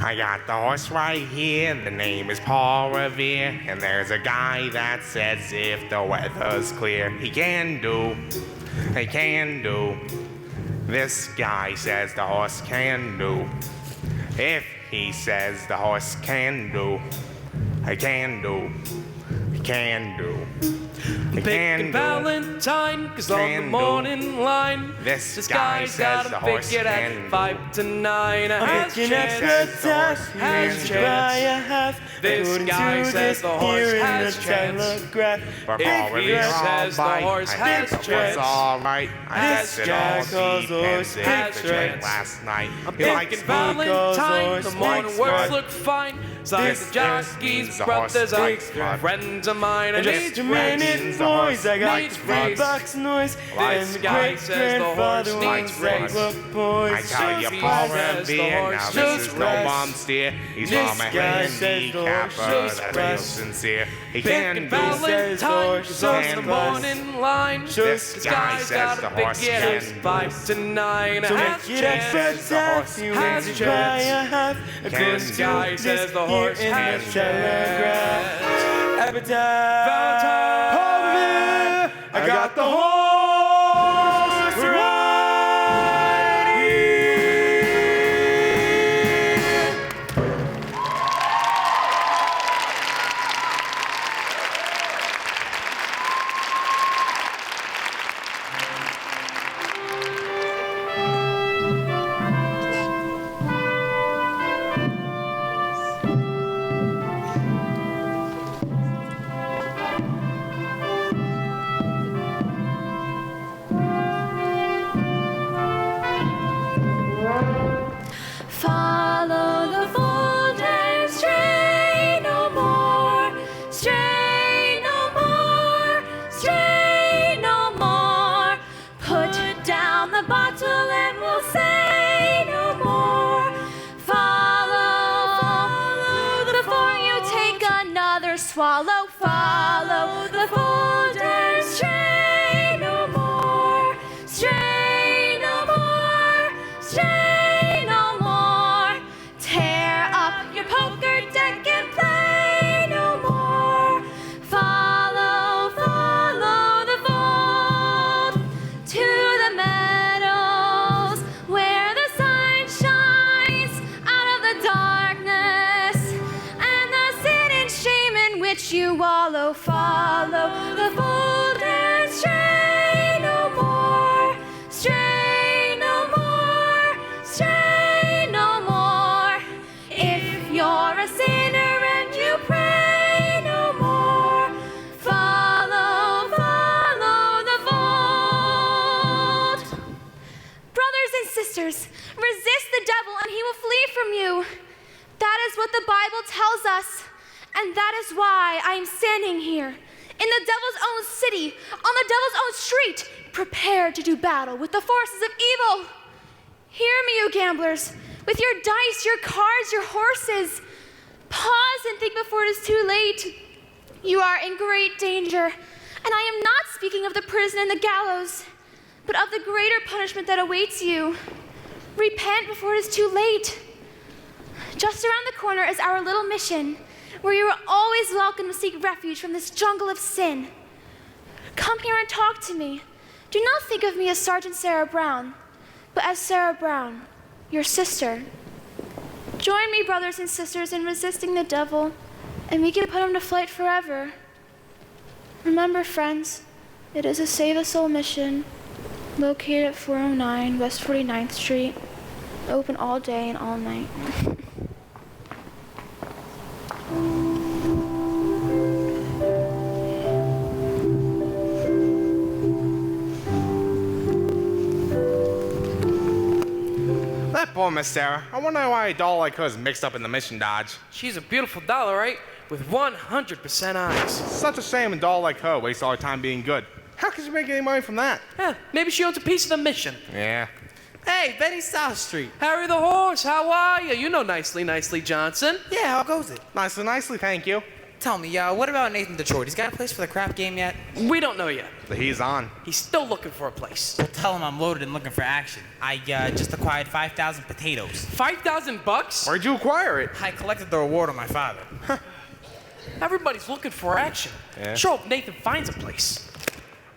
I got the horse right here, the name is Paul Revere, and there's a guy that says if the weather's clear, he can do. This guy says the horse can do. If he says the horse can do, he can do. Picking Valentine, cause on the morning line, this guy says gotta the horse pick it can at 5 to 9. Has chance. This guy says the horse has chance. If he says the horse has chance, alright. this guy calls the horse has chance. Last night, I'm picking Valentine, the morning works look fine. Signs the jockeys, brothers, friends of mine, and just a minute, boys, I got the $3 noise. This guy says the horse needs race. I tell you, Paul Revere, now this is no bomb steer. He's from a handicapper, that's real sincere. He can do, says the horse on the morning line. This guy says the horse can do. 5 to 9, So has make it chance. exercise, you has need to chance. buy a half. This guy says the horse has chance. Appetite. Valentine. Paul Revere, I got the horse right here. Follow the fold and stray no more, stray no more, stray no more. Put down the bottle and we'll say no more. Follow before you take another swallow. Follow the fold and stray no more, stray no more, stray no more. Tear up your poker deck and play no more. Follow the fold to the meadows where the sun shines out of the darkness, and the city which you wallow. Follow the fold and stray no more. Stray no more. Stray no more. If you're a sinner and you pray no more, follow the fold. Brothers and sisters, resist the devil and he will flee from you. That is what the Bible tells us, and that is why I am standing here in the devil's own city, on the devil's own street, prepared to do battle with the forces of evil. Hear me, you gamblers, with your dice, your cards, your horses. Pause and think before it is too late. You are in great danger, and I am not speaking of the prison and the gallows, but of the greater punishment that awaits you. Repent before it is too late. Just around the corner is our little mission, where you are always welcome to seek refuge from this jungle of sin. Come here and talk to me. Do not think of me as Sergeant Sarah Brown, but as Sarah Brown, your sister. Join me, brothers and sisters, in resisting the devil, and we can put him to flight forever. Remember, friends, it is a Save a Soul mission, located at 409 West 49th Street, open all day and all night. That poor Miss Sarah. I wonder why a doll like her is mixed up in the mission dodge. She's a beautiful doll, all right? With 100% eyes. Such a shame a doll like her wastes all her time being good. How can she make any money from that? Maybe she owns a piece of the mission. Yeah. Hey, Betty South Street. Harry the horse, how are you? You know Nicely Johnson. Yeah, how goes it? Nicely, thank you. Tell me, what about Nathan Detroit? He's got a place for the crap game yet? We don't know yet. He's on. He's still looking for a place. Well, tell him I'm loaded and looking for action. I just acquired 5,000 potatoes. $5,000? Where'd you acquire it? I collected the reward on my father. Everybody's looking for action. Yeah. Sure, if Nathan finds a place.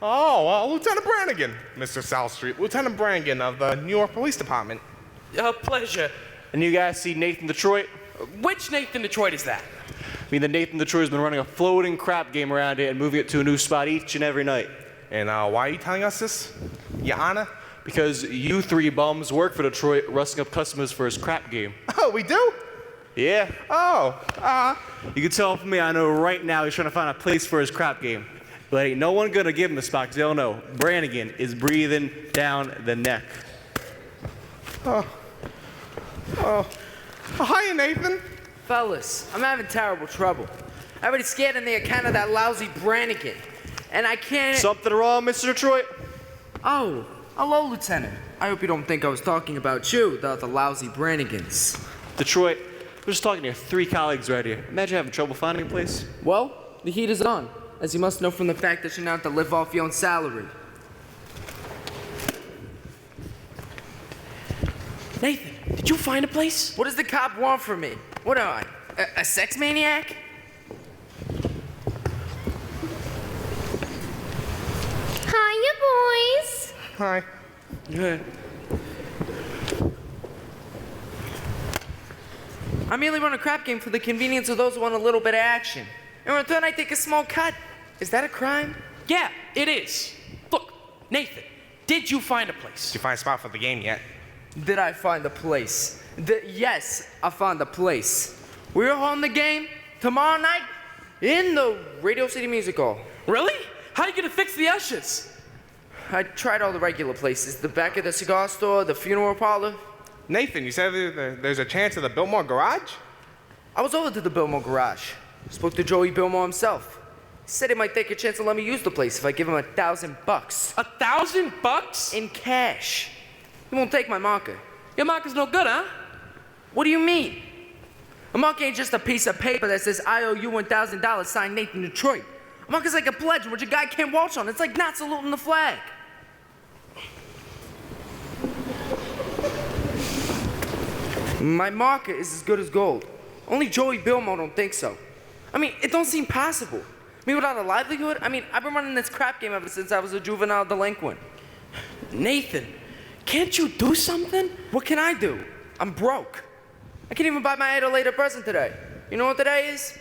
Oh, Lieutenant Brannigan, Mr. South Street. Lieutenant Brannigan of the New York Police Department. A pleasure. And you guys see Nathan Detroit? Which Nathan Detroit is that? I mean, the Nathan Detroit has been running a floating crap game around here and moving it to a new spot each and every night. And why are you telling us this, Your Honor? Because you three bums work for Detroit, rustling up customers for his crap game. Oh, we do? Yeah. Oh, You can tell from me, I know right now he's trying to find a place for his crap game. But ain't no one gonna give him a spot, because they'll know Brannigan is breathing down the neck. hiya, Nathan. Fellas, I'm having terrible trouble. Everybody's scared on the account of that lousy Brannigan. And I can't... Something wrong, Mr. Detroit? Oh, hello, Lieutenant. I hope you don't think I was talking about you, the lousy Brannigans. Detroit, we're just talking to your three colleagues right here. Imagine having trouble finding a place. Well, the heat is on, as you must know from the fact that you're now have to live off your own salary. Nathan, did you find a place? What does the cop want from me? What am I, a sex maniac? Hiya, boys. Hi. Good. I merely run a crap game for the convenience of those who want a little bit of action. In return, I take a small cut. Is that a crime? Yeah, it is. Look, Nathan, did you find a place? Did you find a spot for the game yet? Did I find a place? Yes, I found a place. We're on the game tomorrow night in the Radio City Music Hall. Really? How are you gonna fix the ushers? I tried all the regular places. The back of the cigar store, the funeral parlor. Nathan, you said there's a chance of the Biltmore Garage? I was over to the Biltmore Garage. Spoke to Joey Biltmore himself. He said he might take a chance to let me use the place if I give him $1,000. $1,000? In cash. He won't take my marker. Your marker's no good, huh? What do you mean? A marker ain't just a piece of paper that says, I owe you $1,000, signed Nathan Detroit. A marker's like a pledge which a guy can't waltz on. It's like not saluting the flag. My marker is as good as gold. Only Joey Biltmore don't think so. I mean, it don't seem possible. Me without a livelihood? I mean, I've been running this crap game ever since I was a juvenile delinquent. Nathan, can't you do something? What can I do? I'm broke. I can't even buy my idolated present today. You know what today is?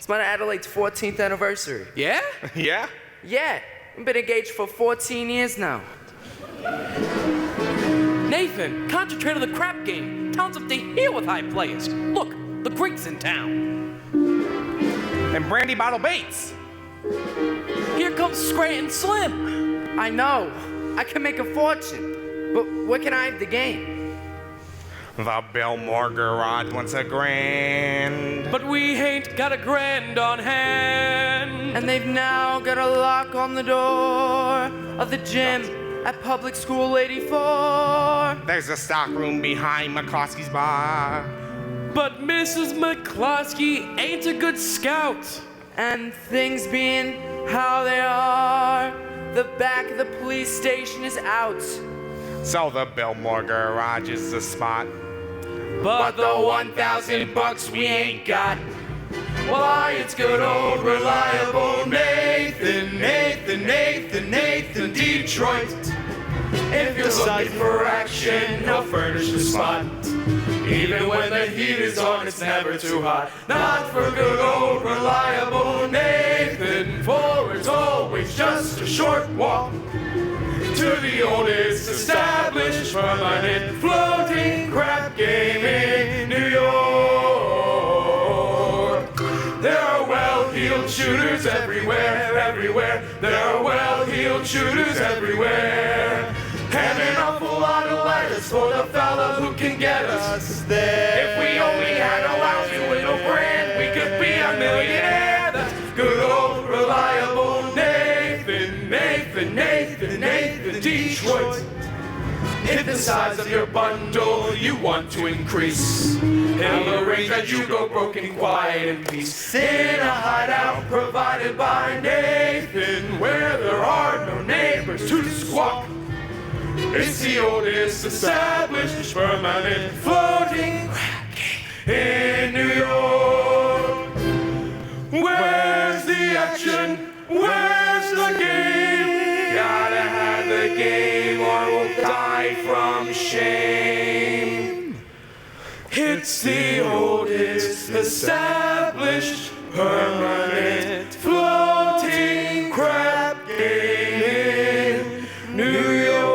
It's my Adelaide's 14th anniversary. Yeah? Yeah? Yeah, we've been engaged for 14 years now. Nathan, concentrate on the crap game. Town's up to here with high players. Look, the Greek's in town. And Brandy Bottle Bates. Here comes Scranton Slim. I know, I can make a fortune, but where can I have the game? The Billmore Garage wants a grand. But we ain't got a grand on hand. And they've now got a lock on the door of the gym at Public School 84. There's a stock room behind McCloskey's bar. But Mrs. McCloskey ain't a good scout. And things being how they are, the back of the police station is out. So the Billmore Garage is the spot. But the 1,000 bucks we ain't got. Why, it's good old reliable Nathan, Detroit. If you're looking for action, he'll furnish the spot. Even when the heat is on, it's never too hot. Not for good old reliable Nathan, for it's always just a short walk to the oldest established permanent floating crap game in New York. There are well-heeled shooters everywhere, everywhere. There are well-heeled shooters everywhere. And an awful lot of letters for the fella who can get us there. If we only had a lousy little grand, we could be a millionaire. That's good old reliable Nathan, Detroit. If the size of your bundle you want to increase, he'll arrange that you go broke in quiet and peace. In a hideout provided by Nathan, where there are no neighbors to squawk. It's the oldest established permanent floating crap game in New York. Where's the action? Where's the game? Gotta have the game or we'll die from shame. It's the oldest established permanent floating crap game in New York.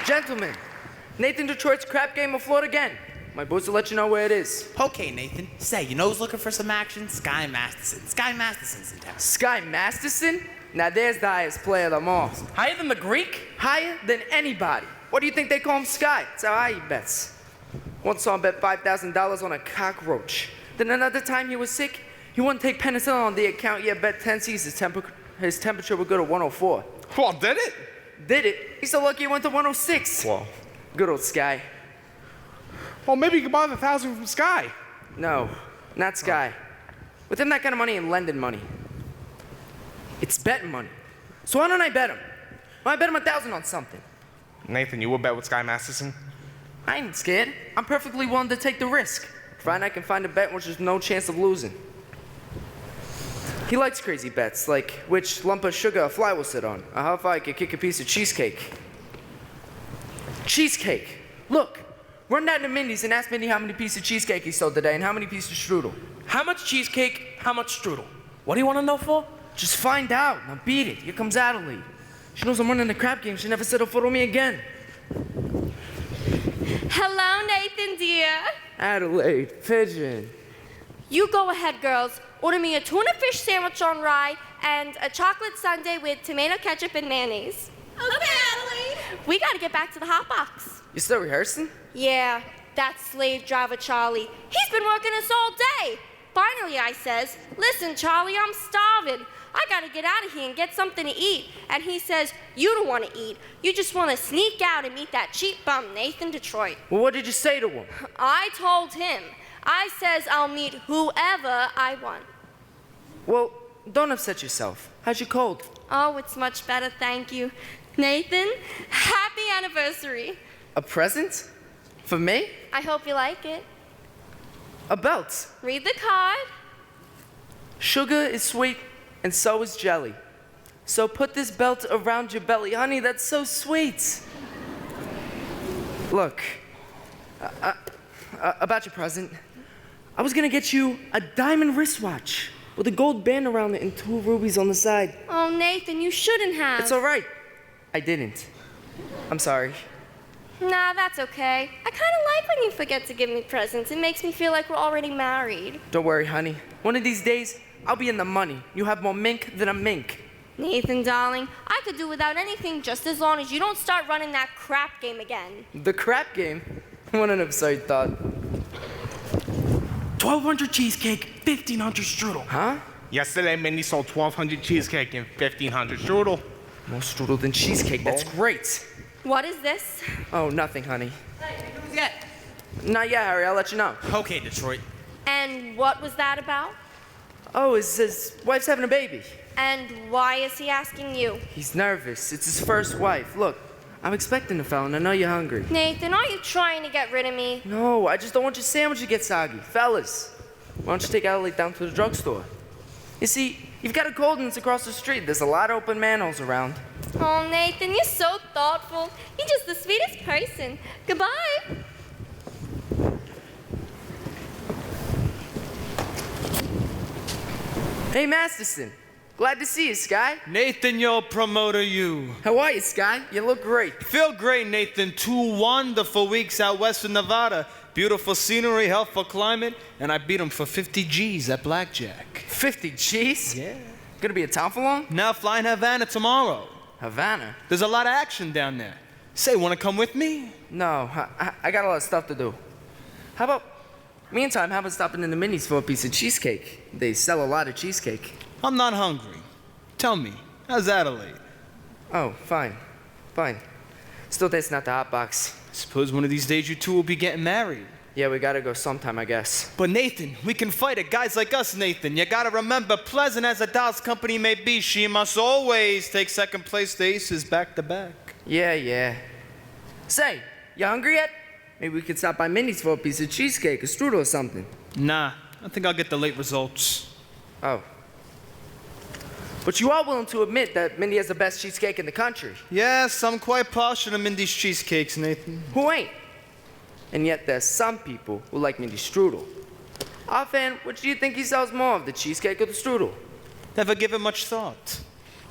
Gentlemen, Nathan Detroit's crap game will float again. My boys will let you know where it is. Okay, Nathan. Say, you know who's looking for some action? Sky Masterson. Sky Masterson's in town. Sky Masterson? Now there's the highest player of them all. Higher than the Greek? Higher than anybody. What do you think they call him Sky? That's how high he bets. Once saw him bet $5,000 on a cockroach. Then another time he was sick, he wouldn't take penicillin on the account yet bet 10 C's his temperature would go to 104. Well, did it? Did it? He's so lucky it went to 106. Well. Good old Sky. Well, maybe you could buy the 1,000 from Sky. No, not Sky. With him that kind of money and lending money. It's betting money. So why don't I bet him? Why don't I bet him 1,000 on something? Nathan, you will bet with Sky Masterson? I ain't scared. I'm perfectly willing to take the risk, provided I can find a bet which there's no chance of losing. He likes crazy bets, like which lump of sugar a fly will sit on, or how far I could kick a piece of cheesecake. Cheesecake. Look, run down to Mindy's and ask Mindy how many pieces of cheesecake he sold today and how many pieces of strudel. How much cheesecake, how much strudel? What do you want to know for? Just find out. Now beat it. Here comes Adelaide. She knows I'm running the crap game. She never set a foot on me again. Hello, Nathan, dear. Adelaide, pigeon. You go ahead, girls. Order me a tuna fish sandwich on rye and a chocolate sundae with tomato ketchup and mayonnaise. Okay, Adelaide. We gotta get back to the hot box. You still rehearsing? Yeah, that slave driver Charlie. He's been working us all day. Finally, I says, listen, Charlie, I'm starving. I gotta get out of here and get something to eat. And he says, you don't want to eat. You just want to sneak out and meet that cheap bum, Nathan Detroit. Well, what did you say to him? I told him. I says I'll meet whoever I want. Well, don't upset yourself. How's your cold? Oh, it's much better, thank you. Nathan, happy anniversary. A present? For me? I hope you like it. A belt. Read the card. Sugar is sweet, and so is jelly. So put this belt around your belly. Honey, that's so sweet. Look, about your present, I was gonna get you a diamond wristwatch with a gold band around it and 2 rubies on the side. Oh, Nathan, you shouldn't have. It's all right. I didn't. I'm sorry. Nah, that's okay. I kind of like when you forget to give me presents. It makes me feel like we're already married. Don't worry, honey. One of these days, I'll be in the money. You have more mink than a mink. Nathan, darling, I could do without anything just as long as you don't start running that crap game again. The crap game? What an absurd thought. 1,200 cheesecake, 1,500 strudel. Huh? Yesterday, Mindy sold 1,200 cheesecake and 1,500 strudel. More strudel than cheesecake. That's great. What is this? Oh, nothing, honey. Yeah. Not yet, Harry. I'll let you know. Okay, Detroit. And what was that about? Oh, his wife's having a baby. And why is he asking you? He's nervous. It's his first wife. Look, I'm expecting a fella, and I know you're hungry. Nathan, are you trying to get rid of me? No, I just don't want your sandwich to get soggy. Fellas, why don't you take Adelaide down to the drugstore? You see, you've got a Coldens across the street. There's a lot of open manholes around. Oh, Nathan, you're so thoughtful. You're just the sweetest person. Goodbye. Hey, Masterson. Glad to see you, Sky. Nathan, your promoter, you. How are you, Sky? You look great. Feel great, Nathan. 2 wonderful weeks out west of Nevada. Beautiful scenery, healthful climate, and I beat him for 50 G's at blackjack. 50 G's? Yeah. Gonna be in town for long? Now flying Havana tomorrow. Havana? There's a lot of action down there. Say, wanna come with me? No, I got a lot of stuff to do. How about, meantime, how about stopping in the Minis for a piece of cheesecake? They sell a lot of cheesecake. I'm not hungry. Tell me, how's Adelaide? Oh, fine. Fine. Still tastes not the hot box. Suppose one of these days you two will be getting married. Yeah, we gotta go sometime, I guess. But Nathan, we can fight it. Guys like us, Nathan. You gotta remember, pleasant as a doll's company may be, she must always take second place to aces back to back. Yeah. Say, you hungry yet? Maybe we could stop by Minnie's for a piece of cheesecake, a strudel or something. Nah, I think I'll get the late results. Oh. But you are willing to admit that Mindy has the best cheesecake in the country. Yes, I'm quite partial to Mindy's cheesecakes, Nathan. Who ain't? And yet there's some people who like Mindy's strudel. Offhand, which do you think he sells more of, the cheesecake or the strudel? Never given much thought.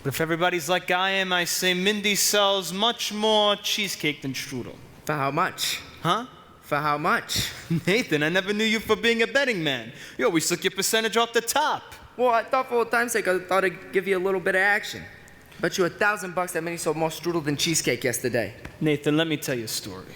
But if everybody's like I am, I say Mindy sells much more cheesecake than strudel. For how much? Huh? For how much? Nathan, I never knew you for being a betting man. You always took your percentage off the top. Well, I thought for old time's sake, I thought I'd give you a little bit of action. Bet you $1,000 that Minnie sold more strudel than cheesecake yesterday. Nathan, let me tell you a story.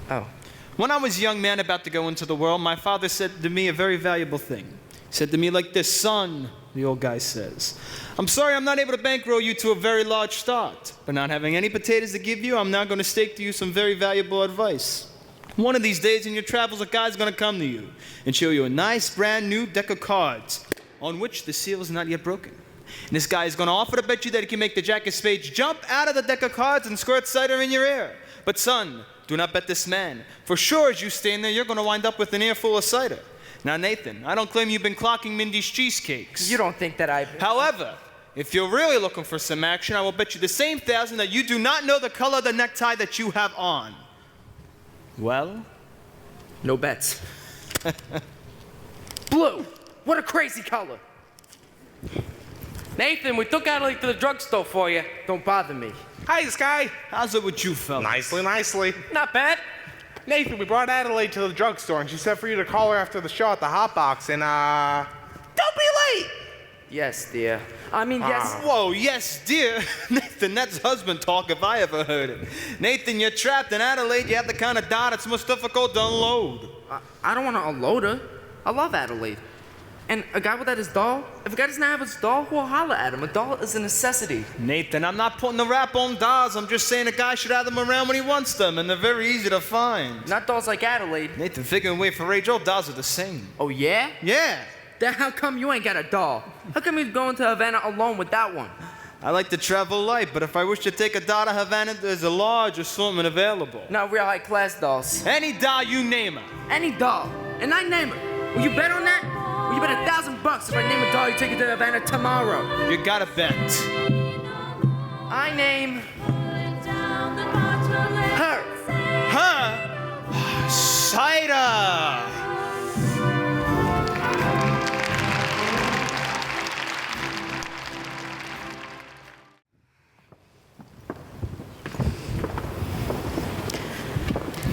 Oh. When I was a young man about to go into the world, my father said to me a very valuable thing. He said to me like this, son, the old guy says, I'm sorry I'm not able to bankroll you to a very large start, but not having any potatoes to give you, I'm now going to stake to you some very valuable advice. One of these days in your travels, a guy's going to come to you and show you a nice brand new deck of cards on which the seal is not yet broken. And this guy is going to offer to bet you that he can make the jack of spades jump out of the deck of cards and squirt cider in your ear. But son, do not bet this man. For sure, as you stand there, you're going to wind up with an ear full of cider. Now, Nathan, I don't claim you've been clocking Mindy's cheesecakes. You don't think that I... However, if you're really looking for some action, I will bet you the same 1,000 that you do not know the color of the necktie that you have on. Well? No bets. Blue! What a crazy color! Nathan, we took Adelaide to the drugstore for you. Don't bother me. Hi, Sky. How's it with you, fellas? Nicely. Not bad. Nathan, we brought Adelaide to the drugstore, and she said for you to call her after the show at the hot box, and don't be late. Yes, dear. I mean, yes. Whoa, yes, dear. Nathan, that's husband talk if I ever heard it. Nathan, you're trapped in Adelaide. You have the kind of dot it's most difficult to unload. I don't want to unload her. I love Adelaide. And a guy without his doll? If a guy doesn't have his doll, who'll holler at him? A doll is a necessity. Nathan, I'm not putting the rap on dolls. I'm just saying a guy should have them around when he wants them, and they're very easy to find. Not dolls like Adelaide. Nathan, figuring wait for age, all dolls are the same. Oh, yeah? Yeah. Then how come you ain't got a doll? How come you're going to Havana alone with that one? I like to travel light, but if I wish to take a doll to Havana, there's a large assortment available. Not real high-class dolls. Any doll you name her. Any doll. And I name her. Will you bet on that? Will You bet $1,000 if I name a doll you take it to Havana tomorrow. You gotta bet. I name her. Huh? Cider!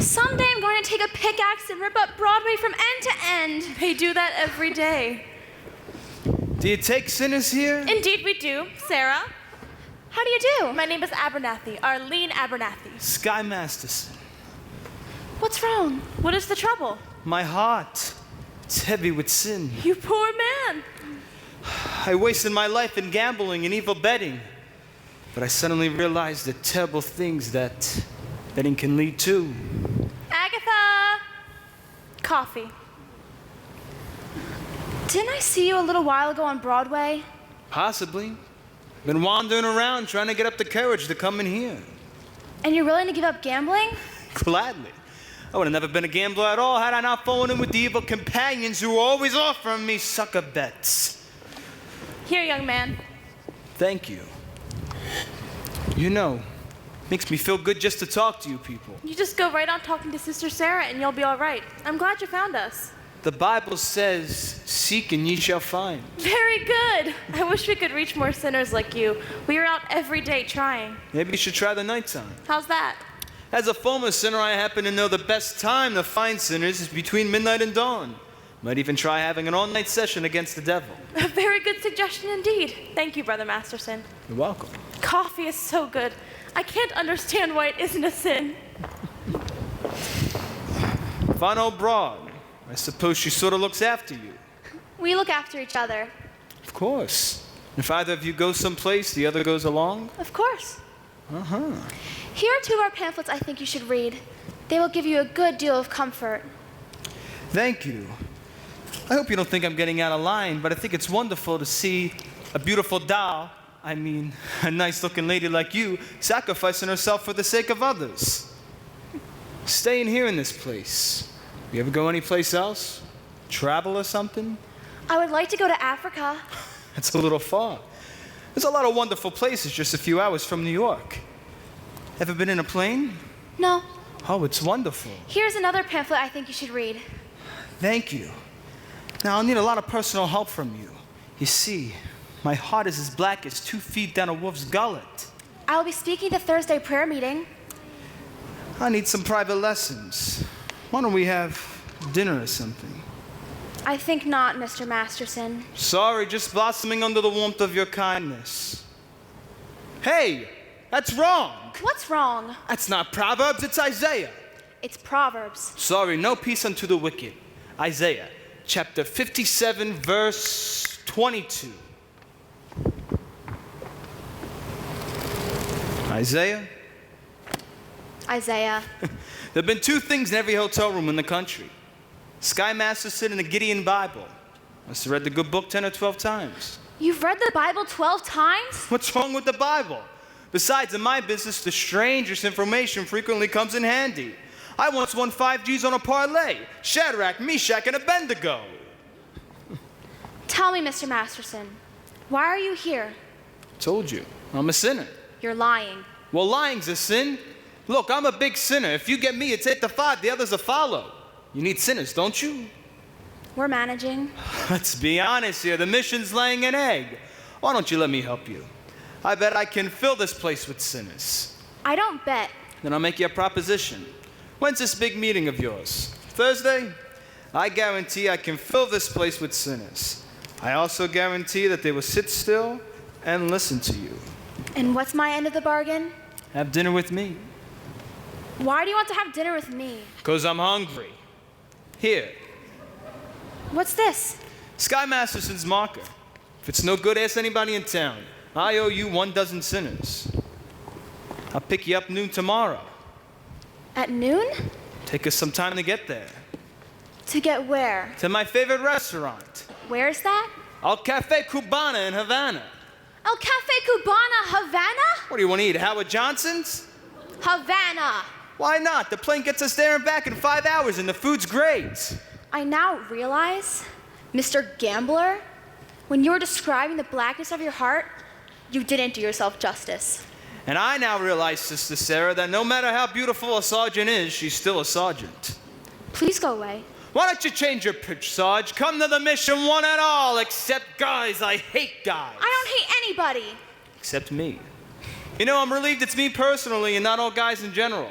Someday I'm going to take a pickaxe and rip up Broadway from end to end. They do that every day. Do you take sinners here? Indeed we do. Sarah? How do you do? My name is Abernathy, Arlene Abernathy. Sky Masterson. What's wrong? What is the trouble? My heart. It's heavy with sin. You poor man. I wasted my life in gambling and evil betting. But I suddenly realized the terrible things that betting can lead to. Agatha! Coffee. Didn't I see you a little while ago on Broadway? Possibly. Been wandering around trying to get up the courage to come in here. And you're willing to give up gambling? Gladly. I would have never been a gambler at all had I not fallen in with the evil companions who were always offering me sucker bets. Here, young man. Thank you. You know, makes me feel good just to talk to you people. You just go right on talking to Sister Sarah and you'll be all right. I'm glad you found us. The Bible says, seek and ye shall find. Very good. I wish we could reach more sinners like you. We are out every day trying. Maybe you should try the nighttime. How's that? As a former sinner, I happen to know the best time to find sinners is between midnight and dawn. Might even try having an all-night session against the devil. A very good suggestion indeed. Thank you, Brother Masterson. You're welcome. Coffee is so good. I can't understand why it isn't a sin. Fine old broad. I suppose she sort of looks after you. We look after each other. Of course. If either of you goes someplace, the other goes along? Of course. Uh-huh. Here are 2 of our pamphlets I think you should read. They will give you a good deal of comfort. Thank you. I hope you don't think I'm getting out of line, but I think it's wonderful to see a beautiful doll, I mean, a nice-looking lady like you, sacrificing herself for the sake of others. Staying here in this place. You ever go anyplace else? Travel or something? I would like to go to Africa. That's a little far. There's a lot of wonderful places just a few hours from New York. Ever been in a plane? No. Oh, it's wonderful. Here's another pamphlet I think you should read. Thank you. Now, I'll need a lot of personal help from you. You see, my heart is as black as 2 feet down a wolf's gullet. I will be speaking at the Thursday prayer meeting. I need some private lessons. Why don't we have dinner or something? I think not, Mr. Masterson. Sorry, just blossoming under the warmth of your kindness. Hey, that's wrong. What's wrong? That's not Proverbs, it's Isaiah. It's Proverbs. Sorry, no peace unto the wicked. Isaiah, chapter 57, verse 22. Isaiah? Isaiah. There have been 2 things in every hotel room in the country. Sky Masterson and the Gideon Bible. Must have read the good book 10 or 12 times. You've read the Bible 12 times? What's wrong with the Bible? Besides, in my business, the strangest information frequently comes in handy. I once won 5 G's on a parlay. Shadrach, Meshach, and Abednego. Tell me, Mr. Masterson, why are you here? Told you, I'm a sinner. You're lying. Well, lying's a sin. Look, I'm a big sinner. If you get me, you take the 5, the others will follow. You need sinners, don't you? We're managing. Let's be honest here. The mission's laying an egg. Why don't you let me help you? I bet I can fill this place with sinners. I don't bet. Then I'll make you a proposition. When's this big meeting of yours? Thursday? I guarantee I can fill this place with sinners. I also guarantee that they will sit still and listen to you. And what's my end of the bargain? Have dinner with me. Why do you want to have dinner with me? 'Cause I'm hungry. Here, What's this? Sky Masterson's marker. If it's no good, ask anybody in town. I owe you 1 dozen sinners. I'll pick you up noon tomorrow. At noon? Take us some time to get there. To get where? To my favorite restaurant, Where's that? El Cafe Cubana in Havana. El Cafe Cubana, Havana? What do you want to eat, Howard Johnson's? Havana. Why not? The plane gets us there and back in 5 hours and the food's great. I now realize Mr. Gambler, when you were describing the blackness of your heart, you didn't do yourself justice. And I now realize, Sister Sarah, that no matter how beautiful a sergeant is, she's still a sergeant. Please go away. Why don't you change your pitch, Sarge? Come to the mission one and all, except guys. I hate guys. I don't hate anybody. Except me. You know, I'm relieved it's me personally and not all guys in general.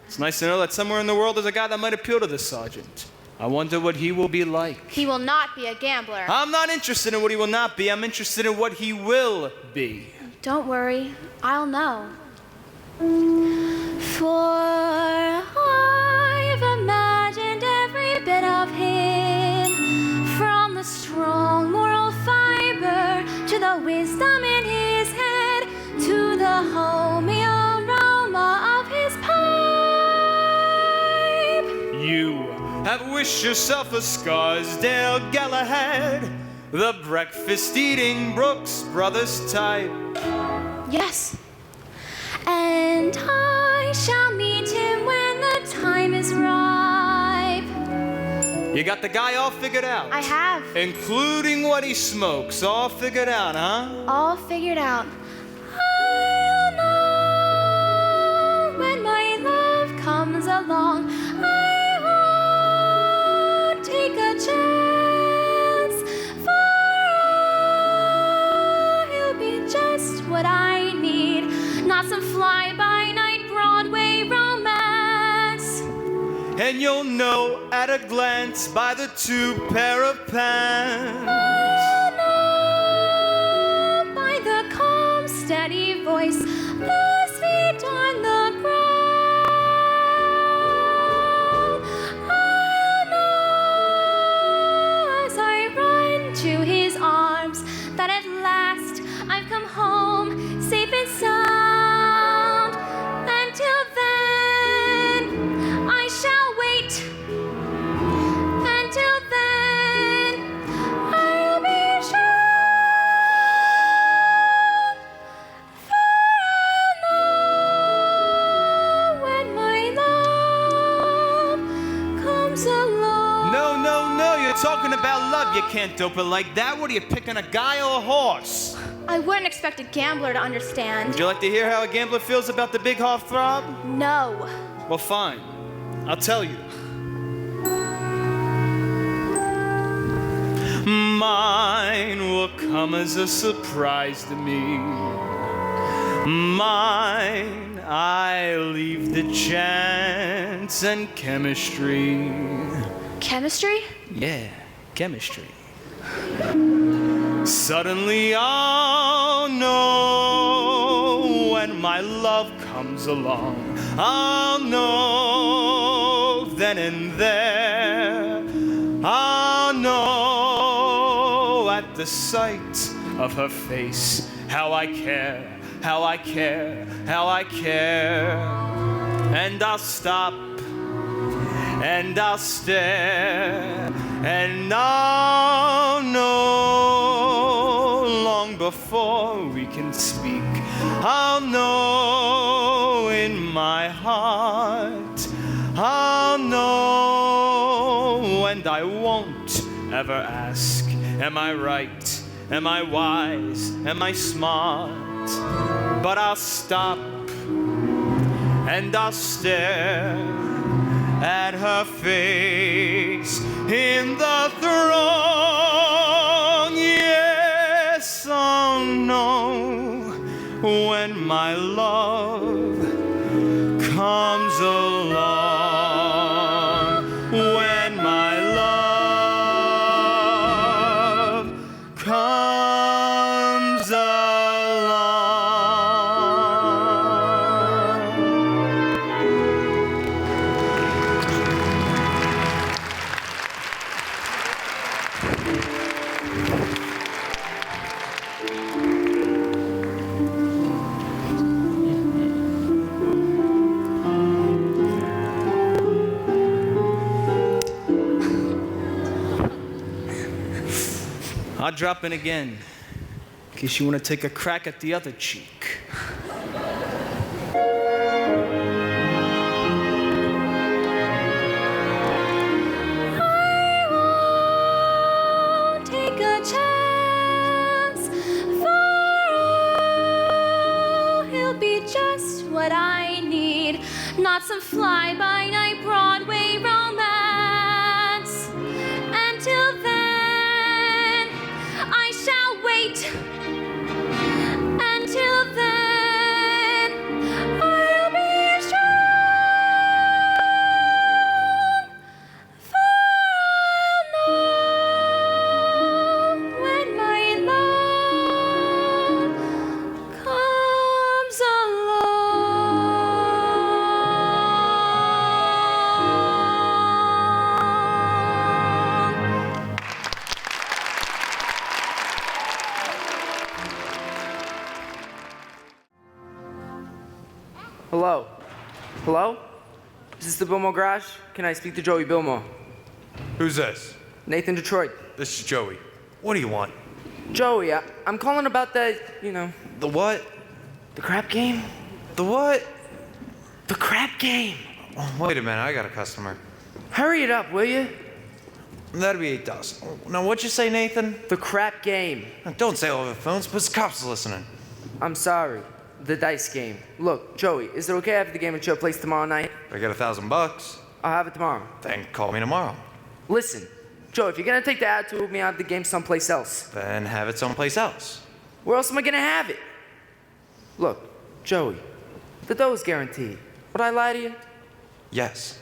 It's nice to know that somewhere in the world there's a guy that might appeal to this sergeant. I wonder what he will be like. He will not be a gambler. I'm not interested in what he will not be. I'm interested in what he will be. Don't worry, I'll know. For I've imagined every bit of him, from the strong moral fiber to the wisdom in his head, to the homey aroma of his pipe. You have wished yourself a Scarsdale Galahad, the breakfast-eating Brooks Brothers type. Yes, and I shall meet him when the time is ripe. You got the guy all figured out? I have. Including what he smokes, all figured out, huh? All figured out. I'll know when my love comes along. I won't take a chance, for he'll be just what I need, not some fly-by-night Broadway romance. And you'll know at a glance by the two pair of pants. I'll know by the calm, steady voice, the feet on the ground. I'll know as I run to his arms that at last I've come home safe and sound. Until then, I shall wait. Until then, I'll be strong. For I'll know when my love comes along. No, you're talking about love. You can't dope it like that. What are you, picking a guy or a horse? I wouldn't expect a gambler to understand. Would you like to hear how a gambler feels about the big heartthrob? No. Well, fine. I'll tell you. Mine will come as a surprise to me. Mine, I leave the chance and chemistry. Chemistry? Yeah, chemistry. Suddenly I'll know when my love comes along. I'll know then and there. I'll know at the sight of her face how I care, how I care, how I care. And I'll stop and I'll stare, and I'll know long before we can speak. I'll know in my heart. I'll know, and I won't ever ask, am I right? Am I wise? Am I smart? But I'll stop and I'll stare at her face in the throng. Yes, I'll know when my love comes along. When my love comes along. I'll drop in again, in case you want to take a crack at the other cheek. some fly-by-night Broadway romance. Until then, I shall wait. Until then, I'll be strong. For I'll know when my love comes along. Hello? Hello? Is this the Bilmo garage? Can I speak to Joey Bilmo? Who's this? Nathan Detroit. This is Joey. What do you want? Joey, I'm calling about the, The what? the crap game. The what? The crap game. Oh, wait a minute, I got a customer. Hurry it up, will you? That'd be $8. Now, what'd you say, Nathan? The crap game. Now, don't say over the phones, but the cops are listening. I'm sorry. The dice game. Look, Joey, is it okay I have the game at your place tomorrow night? I got $1,000. I'll have it tomorrow. Then call me tomorrow. Listen, Joe, if you're gonna take the attitude with me out of the game someplace else, Then have it someplace else. where else am I gonna have it? Look, Joey, the dough is guaranteed. Would I lie to you? Yes.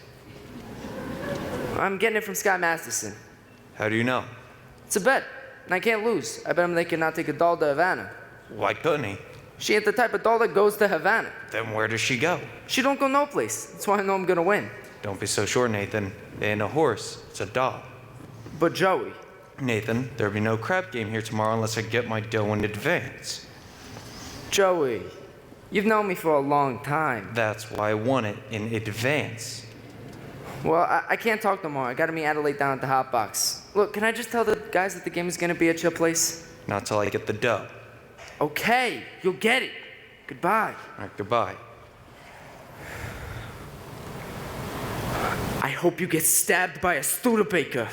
I'm getting it from Scott Masterson. How do you know? It's a bet, and I can't lose. I bet him they cannot take a doll to Havana. Why couldn't he? She ain't the type of doll that goes to Havana. Then where does she go? She don't go no place. That's why I know I'm gonna win. Don't be so sure, Nathan. It ain't a horse, it's a dog. But Joey, Nathan, there'll be no crap game here tomorrow unless I get my dough in advance. Joey, you've known me for a long time. That's why I want it in advance. Well, I can't talk no more. I gotta meet Adelaide down at the hot box. Look, can I just tell the guys that the game is gonna be at your place? Not till I get the dough. Okay, you'll get it. Goodbye. All right, goodbye. I hope you get stabbed by a Studebaker.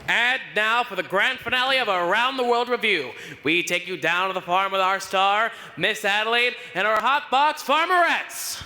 And now for the grand finale of Around the World Review. We take you down to the farm with our star, Miss Adelaide, and our hot box farmerettes.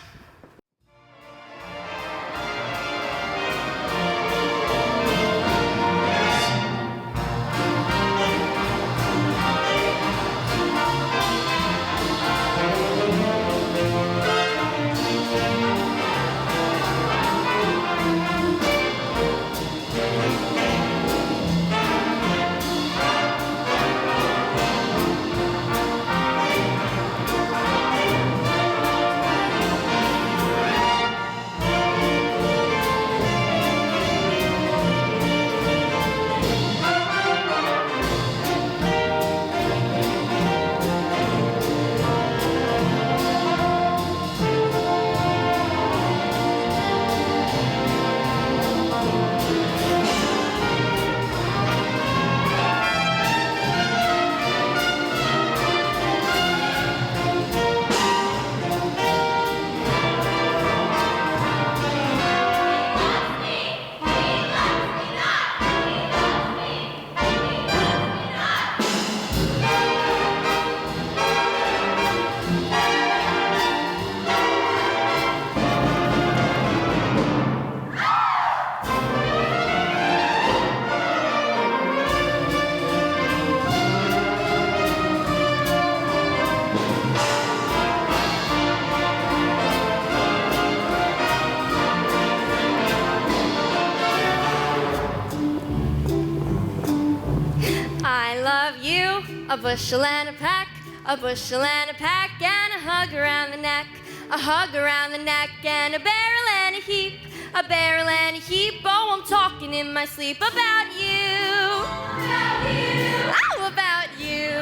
A bushel and a pack, a bushel and a pack, and a hug around the neck, a hug around the neck, and a barrel and a heap, a barrel and a heap. Oh, I'm talking in my sleep about you. About you. Oh, about you.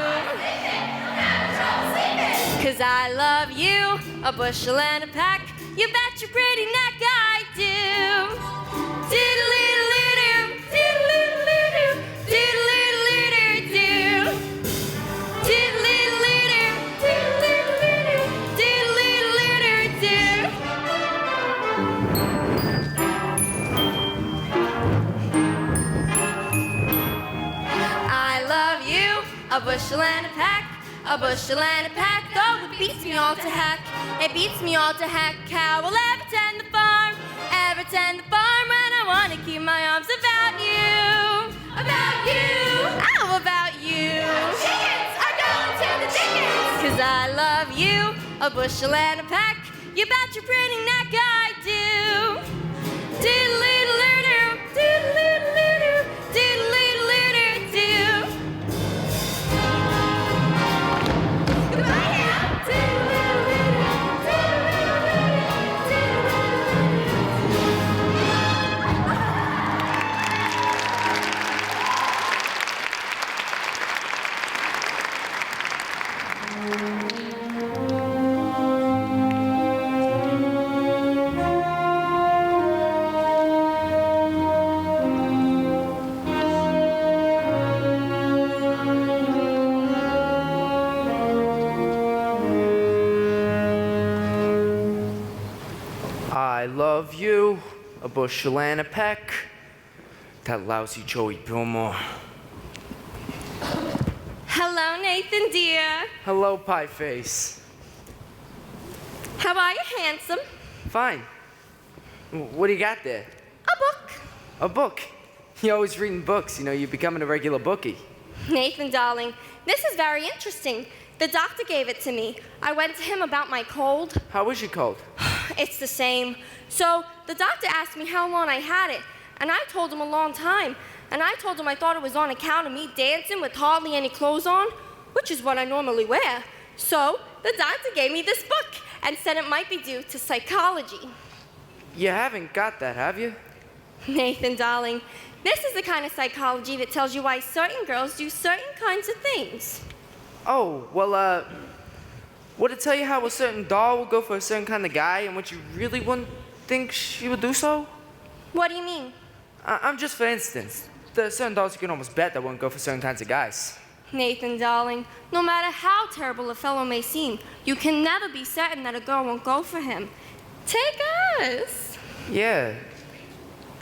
'Cause I love you, a bushel and a pack. You bet your pretty neck I do. Diddle-diddle-doo, diddle-diddle-doo, diddle-diddle-doo. Diddle-diddle-doo, diddle-diddle-doo, diddle-diddle-doo. I love you, bushel and a peck, a bushel and a peck. Though it beats me all to heck, it beats me all to heck. How will ever tend the farm, ever tend the farm when I want to keep my arms about you, about you, oh, about you. Chickens are going to the chickens, 'cause I love you, a bushel and a peck. You bet your pretty neck I do. Doodle-doodle-doo, doodle-doodle-doo, doodle-doodle-doo. Goodbye now. Doodle-doodle-doo, doodle-doodle-doo, I love you, a bushel and a peck. That lousy Joey Billmore. Hello, Nathan, dear. Hello, pie face. How are you, handsome? Fine. What do you got there? A book. A book. You're always reading books, you know, you're becoming a regular bookie. Nathan, darling, this is very interesting. The doctor gave it to me. I went to him about my cold. How was your cold? It's the same. So the doctor asked me how long I had it, and I told him a long time. And I told him I thought it was on account of me dancing with hardly any clothes on, which is what I normally wear. So the doctor gave me this book and said it might be due to psychology. You haven't got that, have you? Nathan, darling, this is the kind of psychology that tells you why certain girls do certain kinds of things. Oh, well, would it tell you how a certain doll would go for a certain kind of guy and what you really wouldn't think she would do so? What do you mean? I'm just for instance. There are certain dolls you can almost bet that wouldn't go for certain kinds of guys. Nathan, darling, no matter how terrible a fellow may seem, you can never be certain that a girl won't go for him. Take us. Yeah.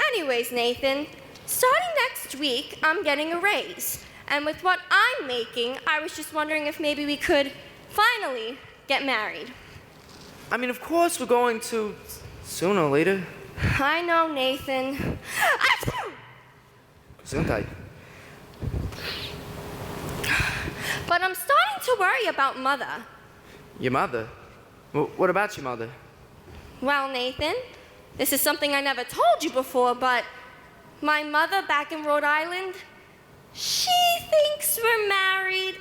Anyways, Nathan, starting next week, I'm getting a raise. And with what I'm making, I was just wondering if maybe we could finally get married. I mean, of course we're going to sooner or later. I know, Nathan. Gesundheit. But I'm starting to worry about Mother. Your mother? What about your mother? Well, Nathan, this is something I never told you before, but my mother back in Rhode Island, she thinks we're married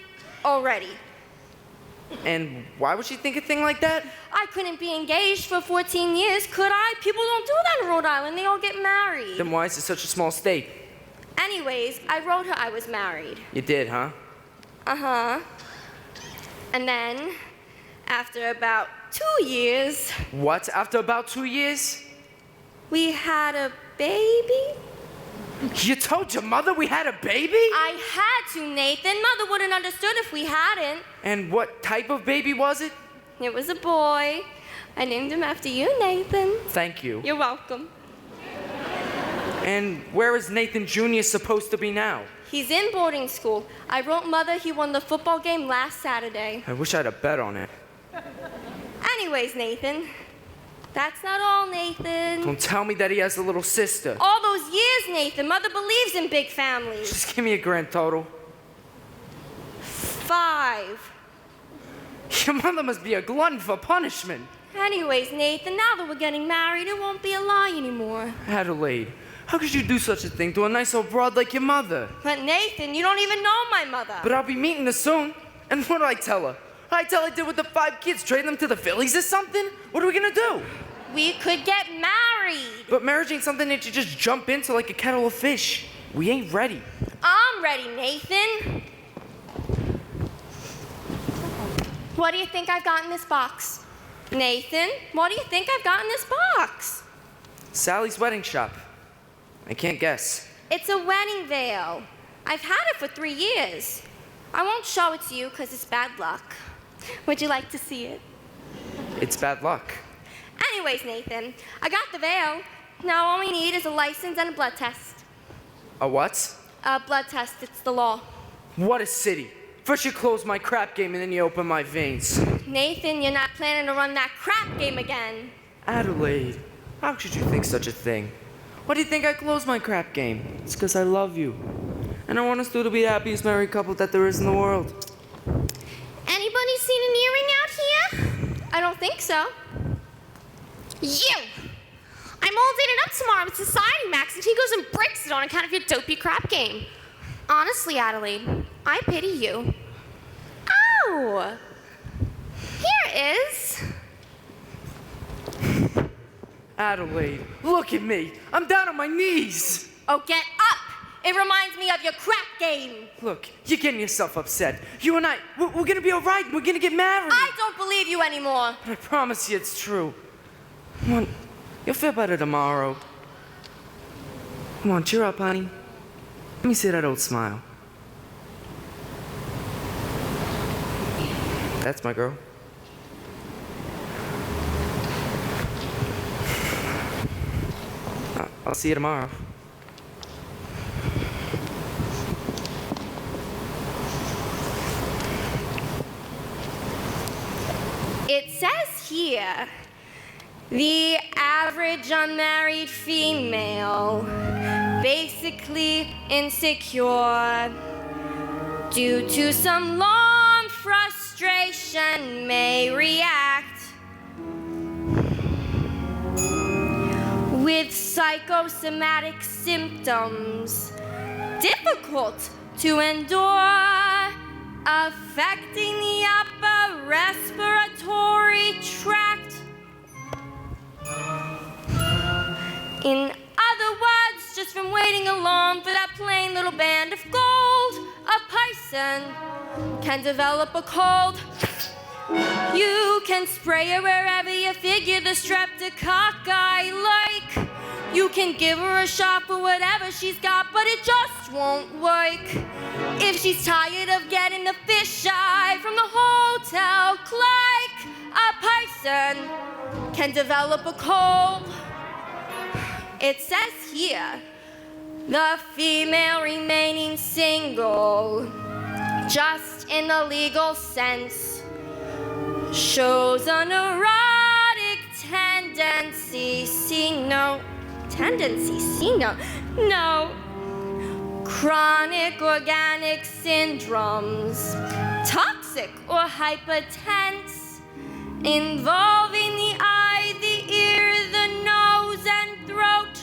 already. And why would she think a thing like that? I couldn't be engaged for 14 years, could I? People don't do that in Rhode Island. They all get married. Then why is it such a small state? Anyways, I wrote her I was married. You did, huh? Uh-huh. And then, after about 2 years, What? After about 2 years? we had a baby. You told your mother we had a baby? I had to, Nathan. Mother wouldn't understood if we hadn't. And what type of baby was it? It was a boy. I named him after you, Nathan. Thank you. You're welcome. And where is Nathan Jr. supposed to be now? He's in boarding school. I wrote Mother he won the football game last Saturday. I wish I had a bet on it. Anyways, Nathan, that's not all, Nathan. Don't tell me that he has a little sister. All those years, Nathan, Mother believes in big families. Just give me a grand total. 5. Your mother must be a glutton for punishment. Anyways, Nathan, now that we're getting married, it won't be a lie anymore. Adelaide, how could you do such a thing to a nice old broad like your mother? But Nathan, you don't even know my mother. But I'll be meeting her soon. And what do I tell her? I tell her I did with the 5 kids, trade them to the Phillies or something? What are we gonna do? We could get married. But marriage ain't something that you just jump into like a kettle of fish. We ain't ready. I'm ready, Nathan. What do you think I've got in this box? Nathan, what do you think I've got in this box? Sally's wedding shop. I can't guess. It's a wedding veil. I've had it for 3 years. I won't show it to you because it's bad luck. Would you like to see it? It's bad luck. Anyways, Nathan, I got the veil. Now all we need is a license and a blood test. A what? A blood test, it's the law. What a city. First you close my crap game and then you open my veins. Nathan, you're not planning to run that crap game again. Adelaide, how could you think such a thing? Why do you think I closed my crap game? It's because I love you. And I want us two to be the happiest married couple that there is in the world. Anybody seen an earring out here? I don't think so. You! I'm all dated up tomorrow with Society Max, and he goes and breaks it on account of your dopey crap game. Honestly, Adelaide, I pity you. Oh! Here it is. Adelaide, look at me. I'm down on my knees. Oh, get up! It reminds me of your crap game. Look, you're getting yourself upset. You and we're gonna be all right. We're gonna get married. I don't believe you anymore. But I promise you it's true. Come on, you'll feel better tomorrow. Come on, cheer up, honey. Let me see that old smile. That's my girl. I'll see you tomorrow. It says here, the average unmarried female, basically insecure, due to some long frustration, may react with psychosomatic symptoms difficult to endure, affecting the upper respiratory tract. In other words, just from waiting alone for that plain little band of gold, a person can develop a cold. You can spray her wherever you figure the streptococci like. You can give her a shot for whatever she's got, but it just won't work. If she's tired of getting the fisheye from the hotel clerk, a person can develop a cold. It says here, the female remaining single, just in the legal sense, shows a neurotic tendency. No. Chronic organic syndromes, toxic or hypertense, involving the eye, the ear, the nose, and throat.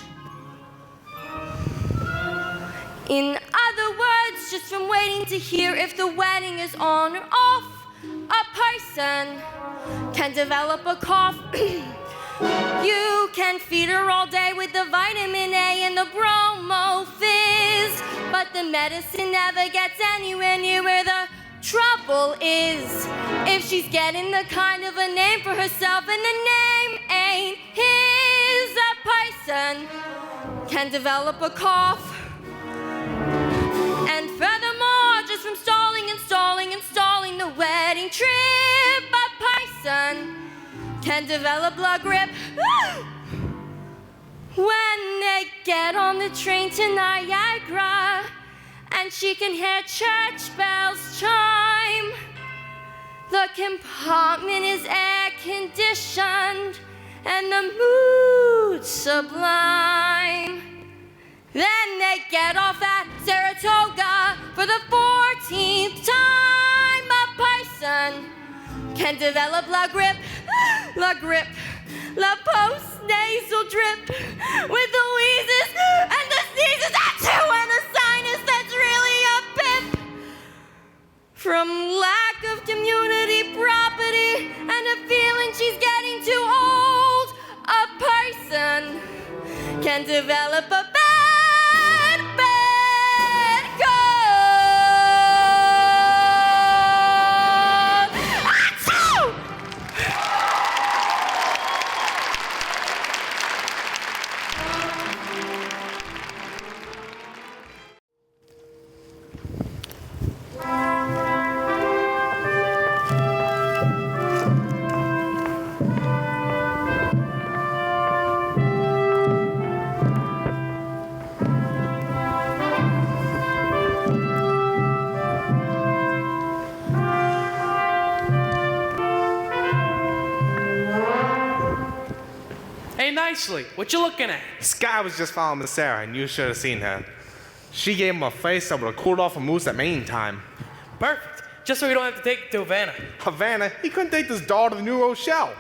In other words, just from waiting to hear if the wedding is on or off, a person can develop a cough. You can feed her all day with the vitamin A and the bromo fizz, but the medicine never gets anywhere near where the trouble is. If she's getting the kind of a name for herself and the name ain't his, a person can develop a cough. And furthermore, just from stalling the wedding trip, a person can develop blood grip. When they get on the train to Niagara and she can hear church bells chime, the compartment is air conditioned and the mood sublime. Then they get off at Saratoga for the 14th time. A person can develop la grip, la post-nasal drip with the wheezes and the sneezes, and a sinus that's really a pip. From lack of community property and a feeling she's getting too old, a person can develop a bad nicely. What you looking at? Sky was just following Miss Sarah, and you should have seen her. She gave him a face that would have cooled off a moose at main time. Perfect. Just so we don't have to take it to Havana. Havana, he couldn't take this doll to the New Rochelle.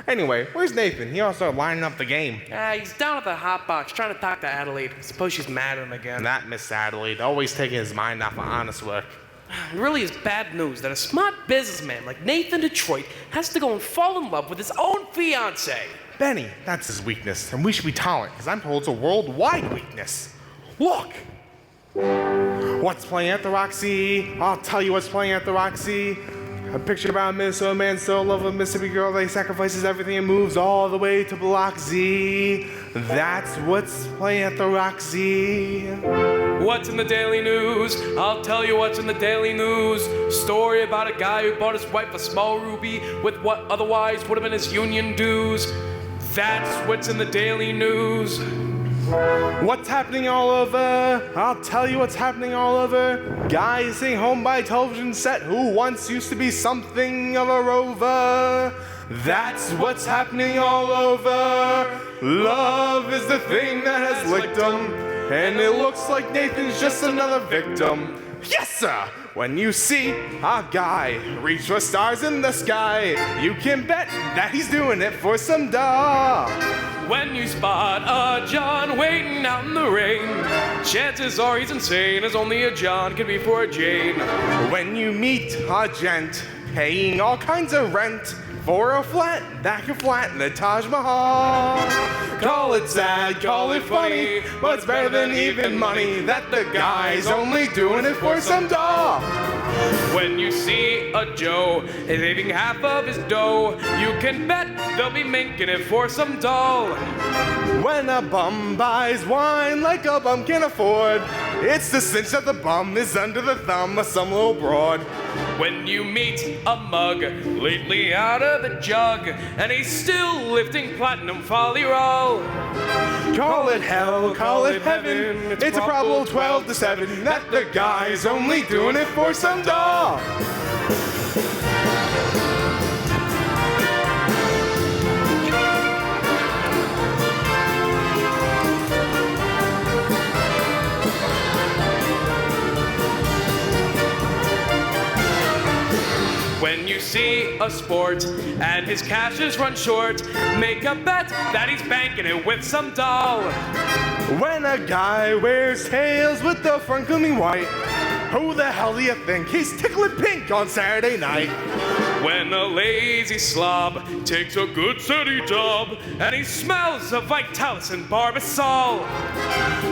Anyway, where's Nathan? He also lining up the game. He's down at the hot box trying to talk to Adelaide. Suppose she's mad at him again. And that Miss Adelaide, always taking his mind off of honest work. It really is bad news that a smart businessman like Nathan Detroit has to go and fall in love with his own fiancée. Benny, that's his weakness, and we should be tolerant, because I'm told it's a worldwide weakness. Look! What's playing at the Roxy? I'll tell you what's playing at the Roxy. A picture about a Minnesota man so in love with a Mississippi girl that he sacrifices everything and moves all the way to Block Z. That's what's playing at the Roxy. What's in the Daily News? I'll tell you what's in the Daily News. Story about a guy who bought his wife a small ruby with what otherwise would have been his union dues. That's what's in the Daily News. What's happening all over? I'll tell you what's happening all over. Guy sitting home by a television set who once used to be something of a rover. That's what's happening all over. Love is the thing that has licked him, and it looks like Nathan's just another victim. Yes, sir! When you see a guy reach for stars in the sky, you can bet that he's doing it for some dough. When you spot a John waiting out in the rain, chances are he's insane, as only a John can be for a Jane. When you meet a gent paying all kinds of rent for a flat that can flatten the Taj Mahal. Call it sad, call it funny, but it's better than even money that the guy's only doing it for some dough. When you see a Joe saving half of his dough, you can bet they'll be making it for some doll. When a bum buys wine like a bum can afford, it's the cinch that the bum is under the thumb of some little broad. When you meet a mug lately out of the jug, and he's still lifting platinum folly roll. Call it hell, call it heaven, it's a probable 12 to 7 that the guy's only doing it for some dough. When you see a sport and his cash is run short, make a bet that he's banking it with some doll. When a guy wears tails with the front gleaming white, who the hell do you think he's tickling pink on Saturday night? When a lazy slob takes a good steady job and he smells of Vitalis and Barbasol.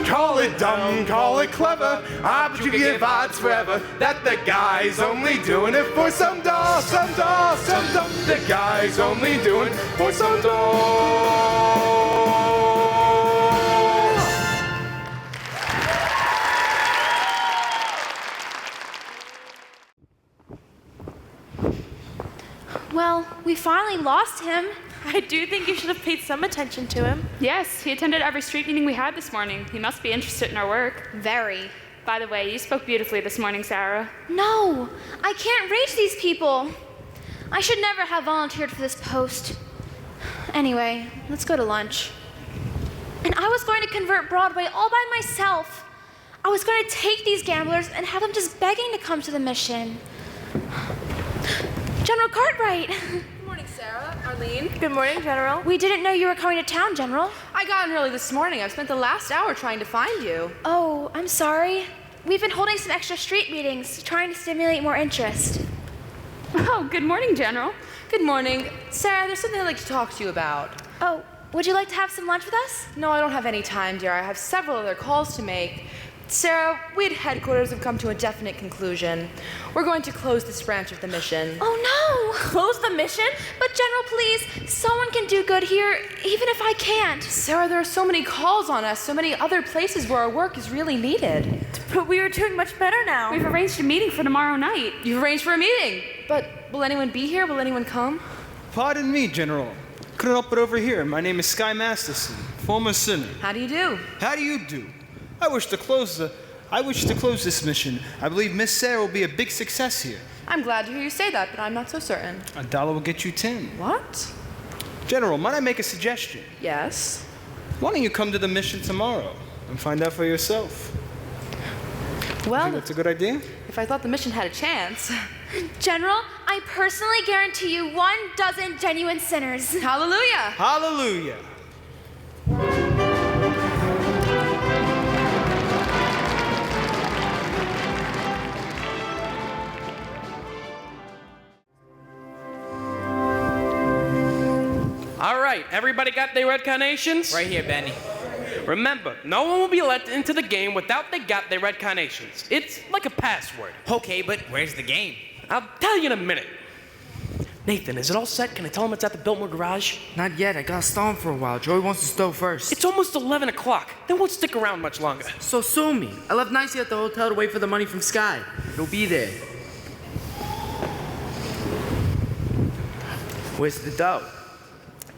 Call it dumb, call it clever, but you can give odds forever that the guy's only doing it for some dough, some dough, some dough. The guy's only doing it for some dough. Well, we finally lost him. I do think you should have paid some attention to him. Yes, he attended every street meeting we had this morning. He must be interested in our work. Very. By the way, you spoke beautifully this morning, Sarah. No, I can't reach these people. I should never have volunteered for this post. Anyway, let's go to lunch. And I was going to convert Broadway all by myself. I was going to take these gamblers and have them just begging to come to the mission. General Cartwright. Good morning, Sarah. Arlene. Good morning, General. We didn't know you were coming to town, General. I got in early this morning. I've spent the last hour trying to find you. Oh, I'm sorry. We've been holding some extra street meetings, trying to stimulate more interest. Oh, good morning, General. Good morning. Sarah, there's something I'd like to talk to you about. Oh, would you like to have some lunch with us? No, I don't have any time, dear. I have several other calls to make. Sarah, we at headquarters have come to a definite conclusion. We're going to close this branch of the mission. Oh, no! Close the mission? But, General, please, someone can do good here, even if I can't. Sarah, there are so many calls on us, so many other places where our work is really needed. But we are doing much better now. We've arranged a meeting for tomorrow night. You've arranged for a meeting? But will anyone be here? Will anyone come? Pardon me, General. Couldn't help but over here. My name is Sky Masterson, former sinner. How do you do? How do you do? I wish to close this mission. I believe Miss Sarah will be a big success here. I'm glad to hear you say that, but I'm not so certain. $1 will get you 10. What? General, might I make a suggestion? Yes? Why don't you come to the mission tomorrow and find out for yourself? Think Well, that's a good idea? if I thought the mission had a chance. General, I personally guarantee you 12 genuine sinners. Hallelujah! Hallelujah. All right, everybody got their red carnations? Right here, Benny. Remember, no one will be let into the game without they got their red carnations. It's like a password. Okay, but where's the game? I'll tell you in a minute. Nathan, is it all set? Can I tell him it's at the Biltmore garage? Not yet. I gotta stall him for a while. Joey wants to stow first. It's almost 11 o'clock. They won't stick around much longer. So sue me. I left Nicey at the hotel to wait for the money from Sky. It'll be there. Where's the dough?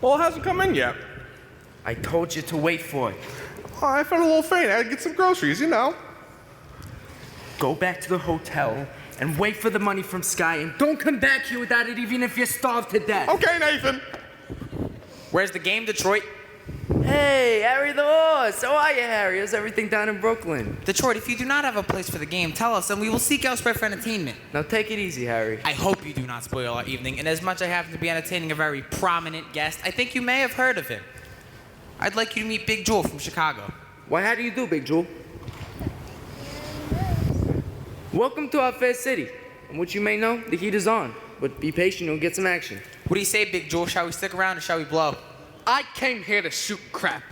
Well, it hasn't come in yet. I told you to wait for it. Oh, I felt a little faint. I had to get some groceries, you know. Go back to the hotel and wait for the money from Sky, and don't come back here without it, even if you're starved to death. Okay, Nathan. Where's the game, Detroit? Hey, Harry the horse. How are you, Harry? How's everything down in Brooklyn? Detroit, if you do not have a place for the game, tell us and we will seek elsewhere for entertainment. Now take it easy, Harry. I hope you do not spoil our evening, and as much as I happen to be entertaining a very prominent guest, I think you may have heard of him. I'd like you to meet Big Jewel from Chicago. Why, how do you do, Big Jewel? Welcome to our fair city. And what you may know, the heat is on. But be patient, you'll get some action. What do you say, Big Jewel? Shall we stick around or shall we blow? I came here to shoot crap.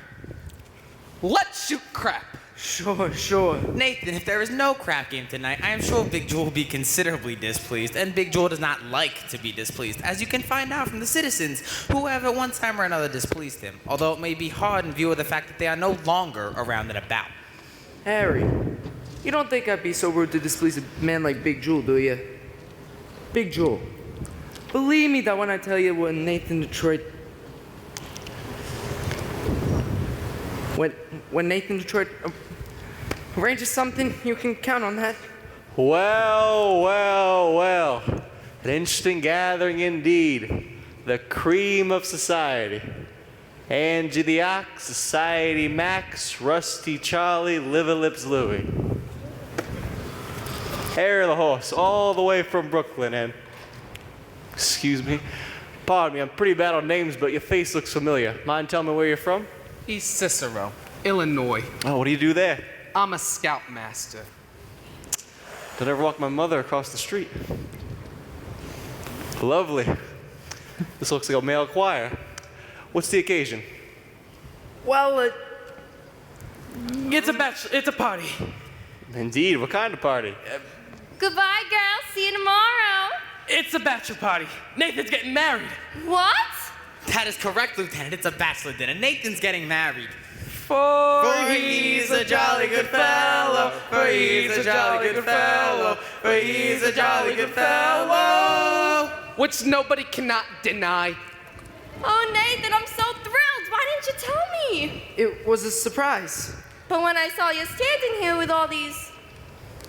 Let's shoot crap. Sure. Nathan, if there is no crap game tonight, I am sure Big Jewel will be considerably displeased, and Big Jewel does not like to be displeased, as you can find out from the citizens who have at one time or another displeased him, although it may be hard in view of the fact that they are no longer around and about. Harry, you don't think I'd be so rude to displease a man like Big Jewel, do you? Big Jewel, believe me that when I tell you when Nathan Detroit... When Nathan Detroit arranges something, you can count on that. Well. An interesting gathering indeed. The cream of society. Angie the Ox, Society Max, Rusty Charlie, Liver Lips Louie. Harry the Horse, all the way from Brooklyn, and... Excuse me. Pardon me, I'm pretty bad on names, but your face looks familiar. Mind telling me where you're from? East Cicero, Illinois. Oh, what do you do there? I'm a scoutmaster. Did I ever walk my mother across the street? Lovely. This looks like a male choir. What's the occasion? Well, It's a party. Indeed, what kind of party? Goodbye, girls. See you tomorrow. It's a bachelor party. Nathan's getting married. What? That is correct, Lieutenant. It's a bachelor dinner. Nathan's getting married. For he's a jolly good fellow. For he's a jolly good fellow. For he's a jolly good fellow. Which nobody cannot deny. Oh, Nathan, I'm so thrilled. Why didn't you tell me? it was a surprise. But when I saw you standing here with all these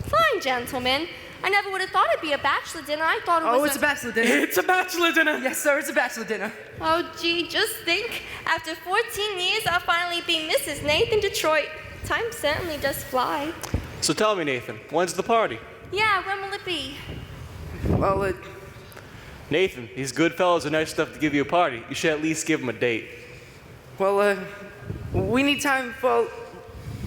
fine gentlemen, I never would have thought it'd be a bachelor dinner. I thought it was Oh, it's a bachelor dinner. It's a bachelor dinner. Yes, sir, it's a bachelor dinner. Oh, gee, just think. After 14 years, I'll finally be Mrs. Nathan Detroit. Time certainly does fly. So tell me, Nathan, when's the party? Yeah, when will it be? Well, Nathan, these good fellows are nice enough to give you a party. You should at least give them a date. we need time for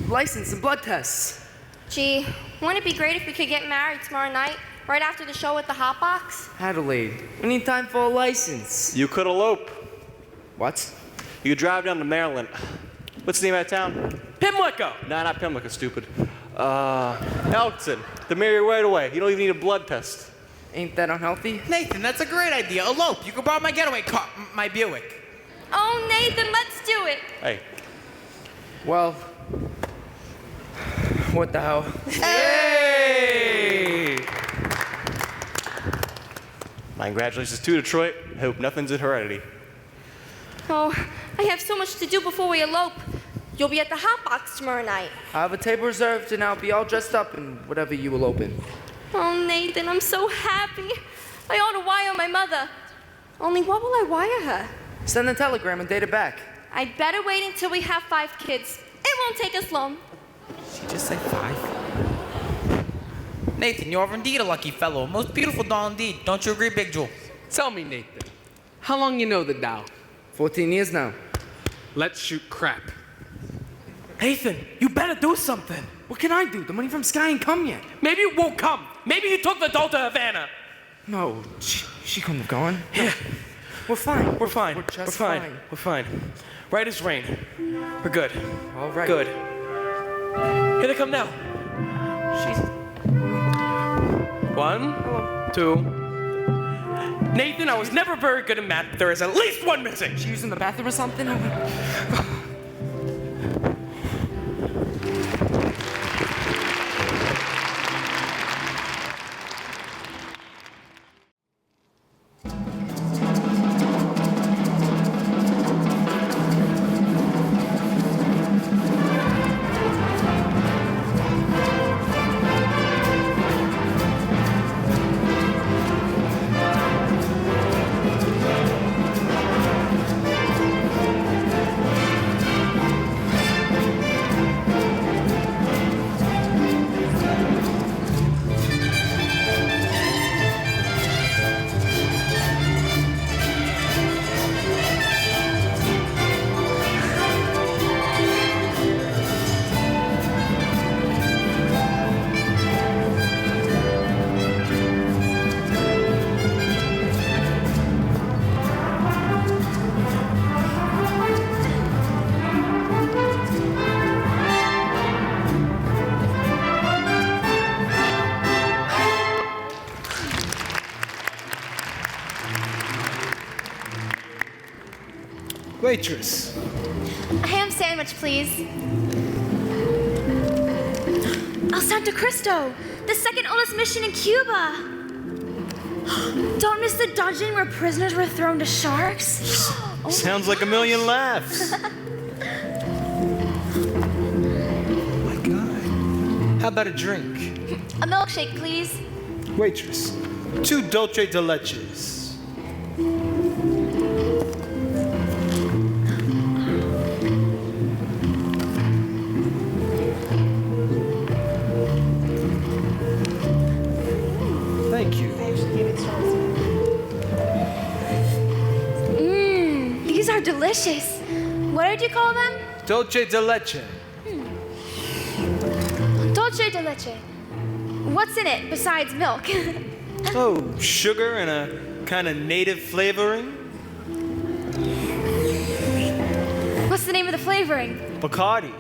license and blood tests. Gee, wouldn't it be great if we could get married tomorrow night, right after the show at the Hot Box? Adelaide, we need time for a license. You could elope. What? You could drive down to Maryland. What's the name of that town? Pimlico. Nah, not Pimlico, stupid. Elkton. They'll marry you right away. You don't even need a blood test. Ain't that unhealthy? Nathan, that's a great idea. Elope. You can borrow my getaway car, my Buick. Oh, Nathan, let's do it. Hey, Well, what the hell? Hey! My congratulations to Detroit. I hope nothing's in heredity. Oh, I have so much to do before we elope. You'll be at the Hot Box tomorrow night. I have a table reserved and I'll be all dressed up in whatever you will open. Oh, Nathan, I'm so happy. I ought to wire my mother. Only what will I wire her? Send a telegram and date it back. I'd better wait until we have 5 kids. It won't take us long. She just said 5. Nathan, you are indeed a lucky fellow. A most beautiful doll indeed. Don't you agree, Big Jewel? Tell me, Nathan, how long you know the doll? 14 years now. Let's shoot crap. Nathan, you better do something. What can I do? The money from Sky ain't come yet. Maybe it won't come. Maybe you took the doll to Havana. No, she couldn't have gone. Yeah. We're fine. We're fine. We're just We're fine. fine. We're fine. Right as rain. We're good. All right. Good. Here they come now. She's... 1, 2. Nathan, I was never very good at math, but there is at least one missing. She using the bathroom or something? Waitress. A ham sandwich, please. El Santo Cristo, the second oldest mission in Cuba. Don't miss the dungeon where prisoners were thrown to sharks. Oh Sounds like a million laughs. Oh my God. How about a drink? A milkshake, please. Waitress. 2 dulce de leches. Thank you. These are delicious. What did you call them? Dulce de leche. Dolce de leche. What's in it besides milk? Oh, sugar and a kind of native flavoring. What's the name of the flavoring? Bacardi.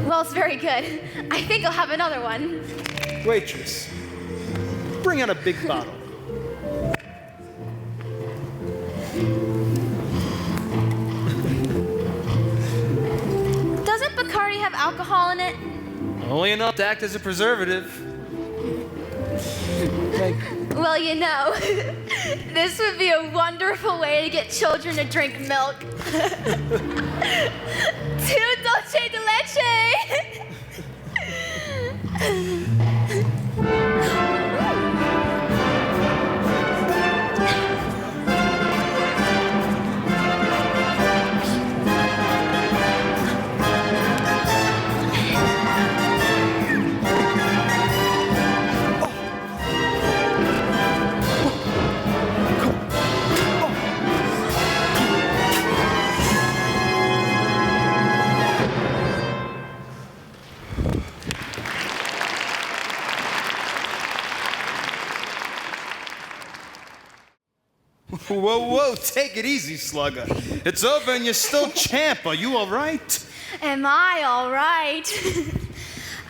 Well, it's very good. I think I'll have another one. Waitress. Bring out a big bottle. Doesn't Bacardi have alcohol in it? Only enough to act as a preservative. Well, you know, this would be a wonderful way to get children to drink milk. 2 dulce de leche. Whoa, whoa, take it easy, Slugger. It's over and you're still champ. Are you all right? Am I all right?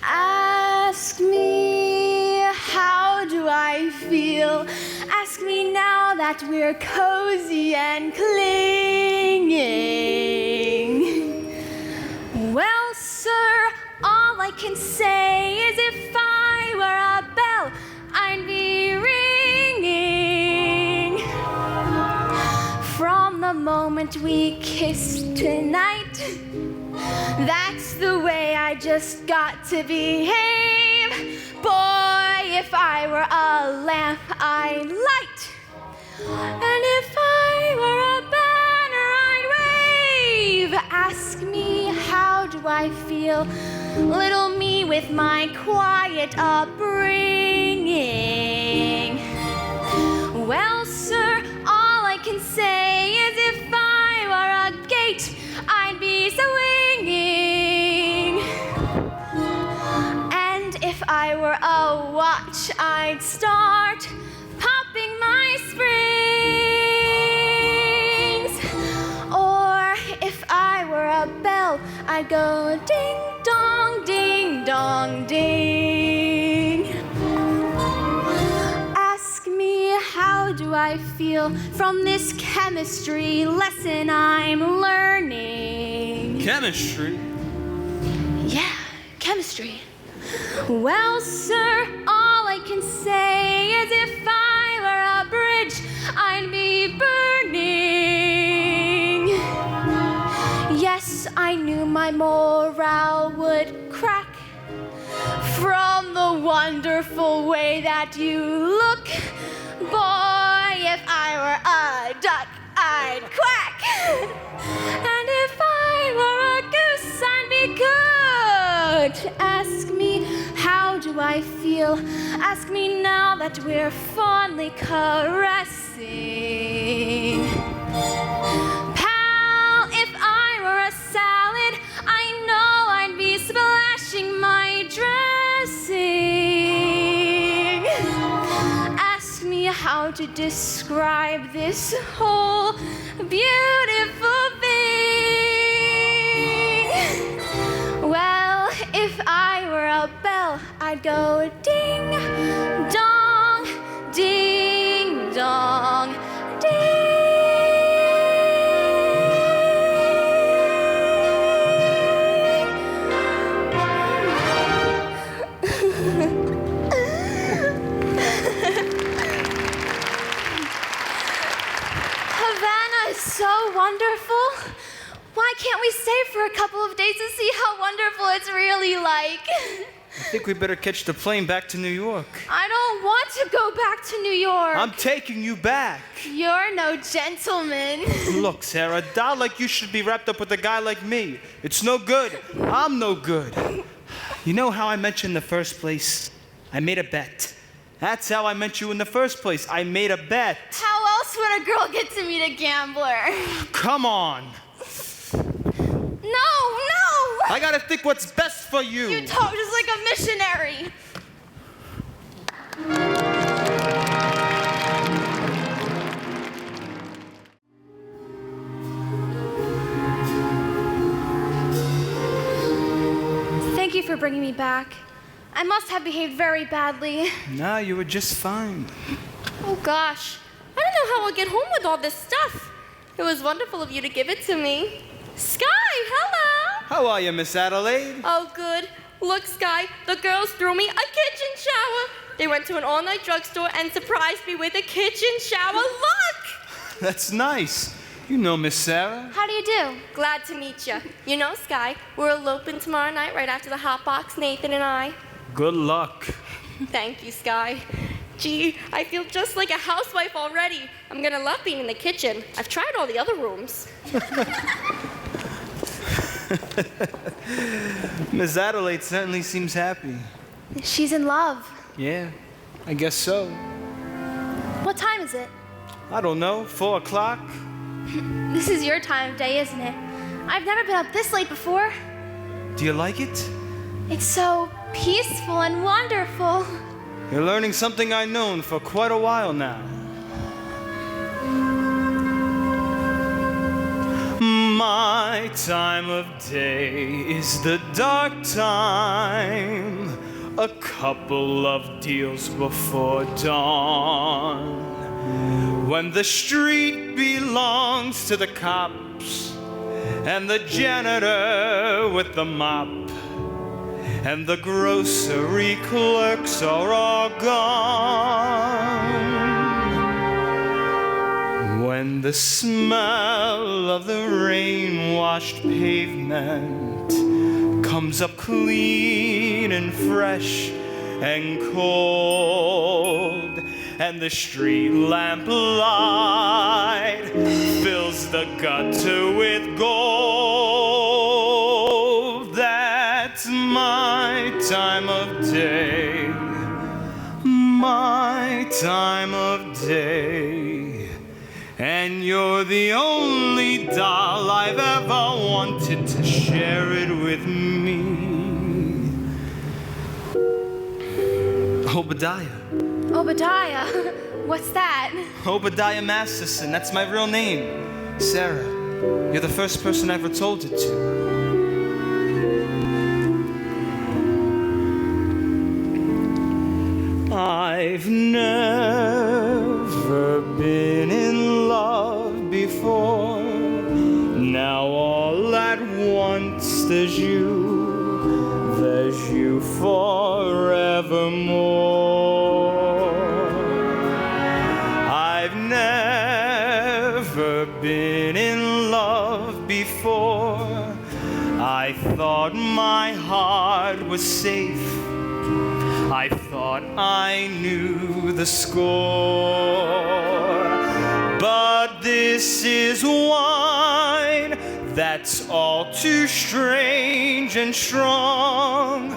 Ask me, how do I feel? Ask me now that we're cozy and clinging. Well, sir, all I can say is if I were a bell, I'd be ringing. From the moment we kissed tonight, that's the way I just got to behave. Boy, if I were a lamp, I'd light. And if do I feel? Little me with my quiet upbringing. Well, sir, all I can say is if I were a gate, I'd be swinging. And if I were a watch, I'd start popping my springs. Or if I were a bell, I'd go ding dong, ding dong, ding. Ask me, how do I feel from this chemistry lesson I'm learning? Chemistry? Yeah, chemistry. Well, sir, all I can say is if I were a bridge, I'd be burning. Yes, I knew my morale would crack from the wonderful way that you look. Boy, if I were a duck, I'd quack. And if I were a goose, I'd be good. Ask me, how do I feel? Ask me now that we're fondly caressing. Pal, if I were a salad, I know I'd be splashing my dressing. Ask me how to describe this whole beautiful thing. Well, if I were a bell, I'd go ding dong, ding dong, ding. Havana is so wonderful. Why can't we stay for a couple of days to see how wonderful it's really like? I think we better catch the plane back to New York. I don't want to go back to New York. I'm taking you back. You're no gentleman. Look, Sarah, a doll like you should be wrapped up with a guy like me. It's no good. I'm no good. You know how I met you in the first place? I made a bet. That's how I met you in the first place. I made a bet. How else would a girl get to meet a gambler? Come on. No! I gotta think what's best for you. You talk just like a missionary. Thank you for bringing me back. I must have behaved very badly. Nah, you were just fine. Oh gosh, I don't know how I'll get home with all this stuff. It was wonderful of you to give it to me. Sky, hello! How are you, Miss Adelaide? Oh good. Look, Sky, the girls threw me a kitchen shower. They went to an all-night drugstore and surprised me with a kitchen shower. Look! That's nice. You know Miss Sarah. How do you do? Glad to meet you. You know, Sky, we're eloping tomorrow night right after the hot box, Nathan and I. Good luck. Thank you, Sky. Gee, I feel just like a housewife already. I'm gonna love being in the kitchen. I've tried all the other rooms. Miss Adelaide certainly seems happy. She's in love. Yeah, I guess so. What time is it? I don't know, 4 o'clock? This is your time of day, isn't it? I've never been up this late before. Do you like it? It's so peaceful and wonderful. You're learning something I've known for quite a while now. My time of day is the dark time, a couple of deals before dawn, when the street belongs to the cops and the janitor with the mop and the grocery clerks are all gone. When the smell of the rain-washed pavement comes up clean and fresh and cold, and the street lamp light fills the gutter with gold, time of day. And you're the only doll I've ever wanted to share it with me. Obadiah. Obadiah, what's that? Obadiah Masterson, that's my real name. Sarah, you're the first person I ever told it to. I've never been in love before. Now all at once there's you forevermore. I've never been in love before. I thought my heart was safe. I thought I knew the score. But this is wine that's all too strange and strong.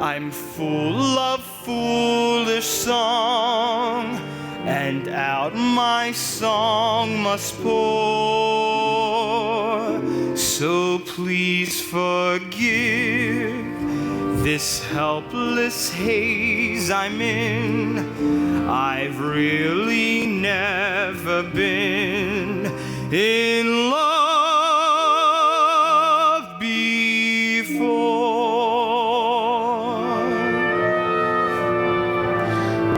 I'm full of foolish song, and out my song must pour. So please forgive this helpless haze I'm in. I've really never been in love before.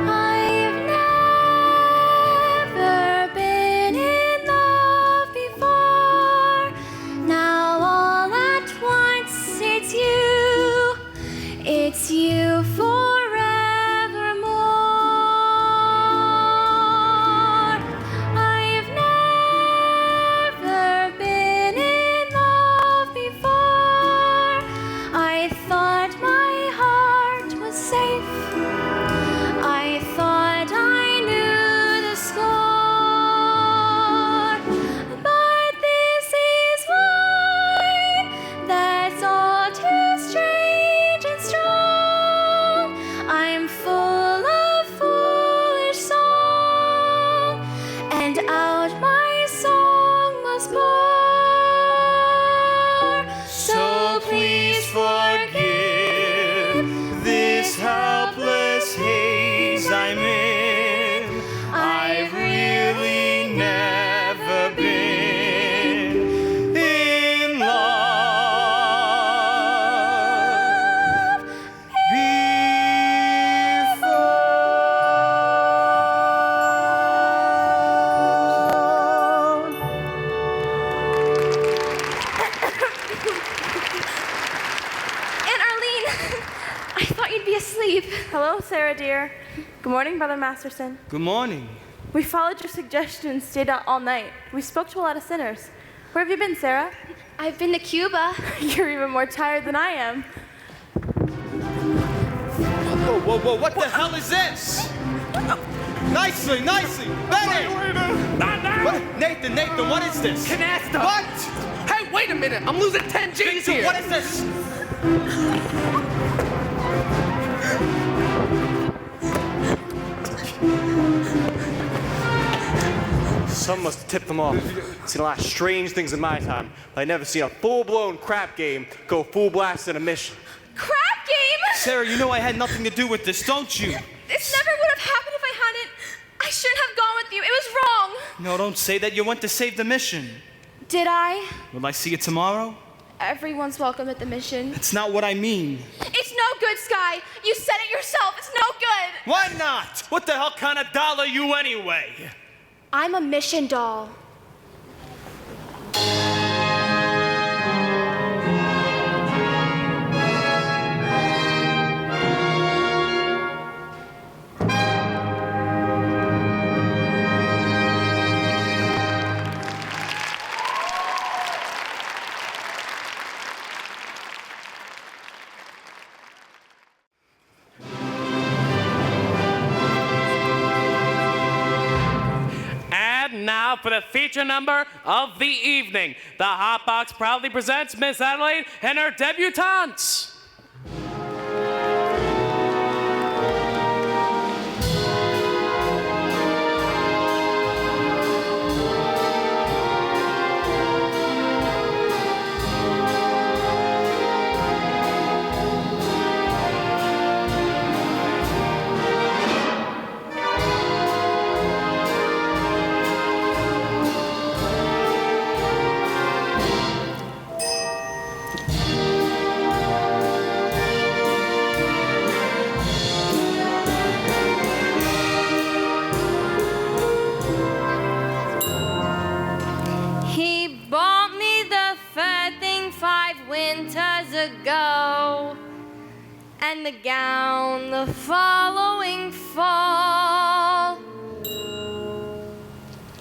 I've never been in love before. Now all at once it's you. It's you forevermore. I've never been in love before. I thought my heart was safe. I thought I knew the score. But this is wine that's all too strange and strong. I'm full of foolish song, and out my song must pour. So please forgive this helpless haze I'm in. I've really never been in love Aunt Arlene, I thought you'd be asleep. Hello, Sarah dear. Good morning, Brother Masterson. Good morning. We followed your suggestion and stayed out all night. We spoke to a lot of sinners. Where have you been, Sarah? I've been to Cuba. You're even more tired than I am. Whoa, whoa, whoa, what the hell is this? Nicely, nicely, Benny! What? Nathan, what is this? Canasta! What? Hey, wait a minute! I'm losing 10 G's Victor, here! what is this? Some must have tipped them off. Seen a lot of strange things in my time, but I never seen a full-blown crap game go full blast in a mission. Crap game! Sarah, you know I had nothing to do with this, don't you? This never would have happened if I hadn't. I shouldn't have gone with you. It was wrong. No, don't say that. You went to save the mission. Did I? Will I see you tomorrow? Everyone's welcome at the mission. That's not what I mean. It's no good, Sky. You said it yourself. It's no good. Why not? What the hell kind of doll are you anyway? I'm a mission doll. Now for the feature number of the evening. The Hot Box proudly presents Miss Adelaide and her debutantes. winters ago, and the gown the following fall.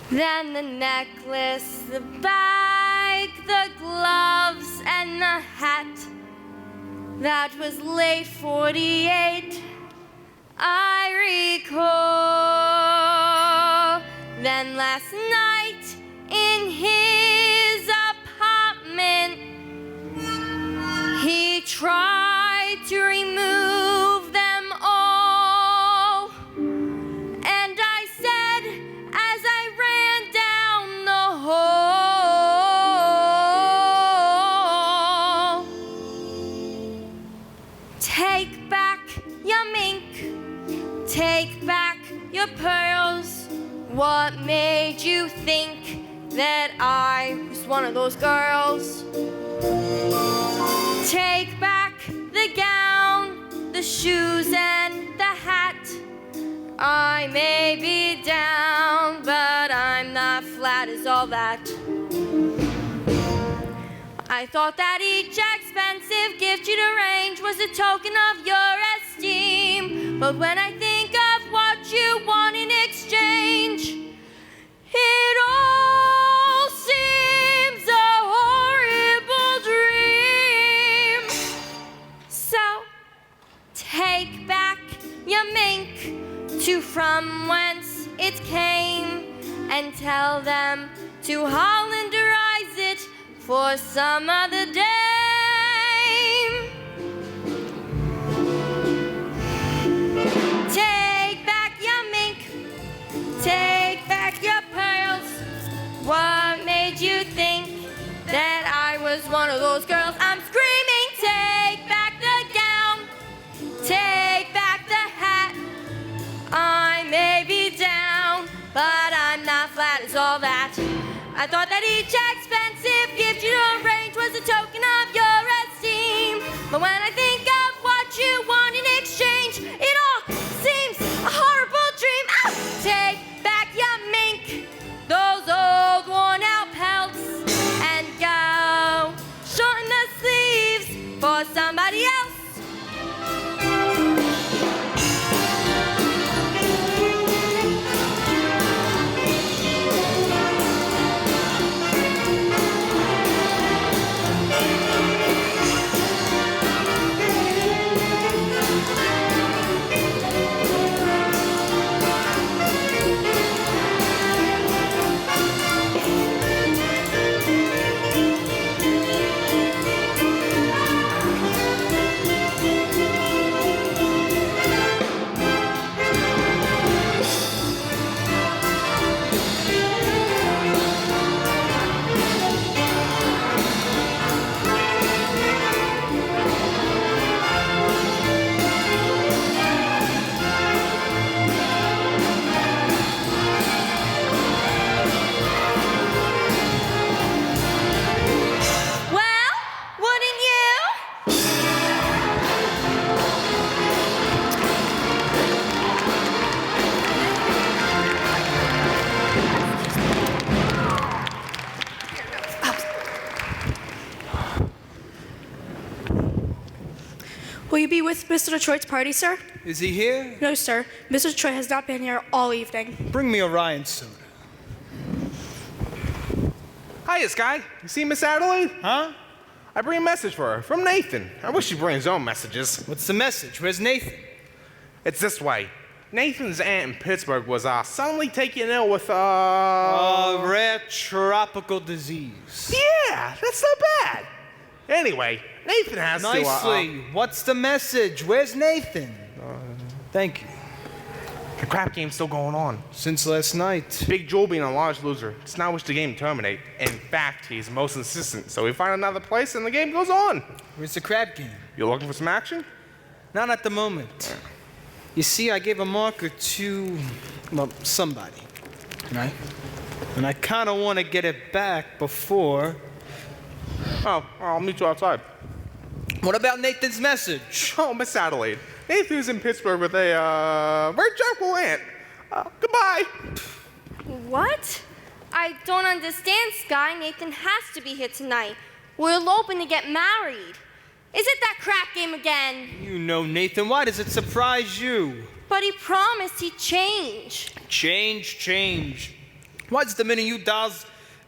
Then the necklace, the bag, the gloves, and the hat. That was late 48, I recall. Then last night in his apartment, he tried to remove them all. And I said as I ran down the hall, take back your mink, take back your pearls. What made you think that I was one of those girls? Take back the gown, the shoes, and the hat. I may be down, but I'm not flat as all that. I thought that each expensive gift you'd arrange was a token of your esteem. But when I think of what you want in exchange, it all seems a horrible dream. So take back your mink to from whence it came, and tell them to Hollanderize it for some other day. Take back your mink, take back your pearls. What made you think that I was one of those girls? I'm screaming, take back the gown, take back the hat. I may be down, but I'm not flat as all that. I thought that each expensive gift you arranged was a token of your esteem. But when I think of what you want in exchange, it all seems a horrible dream. Ow! Take back your mink, those old worn out pelts, and go shorten the sleeves for somebody else. Will you be with Mr. Detroit's party, sir? Is he here? No, sir. Mr. Detroit has not been here all evening. Bring me a Ryan soda. Hiya, Sky. You see Miss Adelaide? Huh? I bring a message for her from Nathan. I wish she'd bring his own messages. What's the message? Where's Nathan? It's this way. Nathan's aunt in Pittsburgh was suddenly taken ill with a rare tropical disease. Yeah, that's not bad. Anyway, Nathan has Nicely. What's the message? Where's Nathan? Thank you. The crap game's still going on. Since last night. Big Joel being a large loser does not wish the game to terminate. In fact, he's most insistent. So we find another place and the game goes on. Where's the crab game? You looking for some action? Not at the moment. You see, I gave a marker to, well, somebody, right? And I kind of want to get it back before. Oh, I'll meet you outside. What about Nathan's message? Oh, Miss Adelaide. Nathan's in Pittsburgh with a very gentle aunt. Goodbye. What? I don't understand, Sky. Nathan has to be here tonight. We're eloping to get married. Is it that crap game again? You know, Nathan, why does it surprise you? But he promised he'd change. Change. Why's the minute you dolls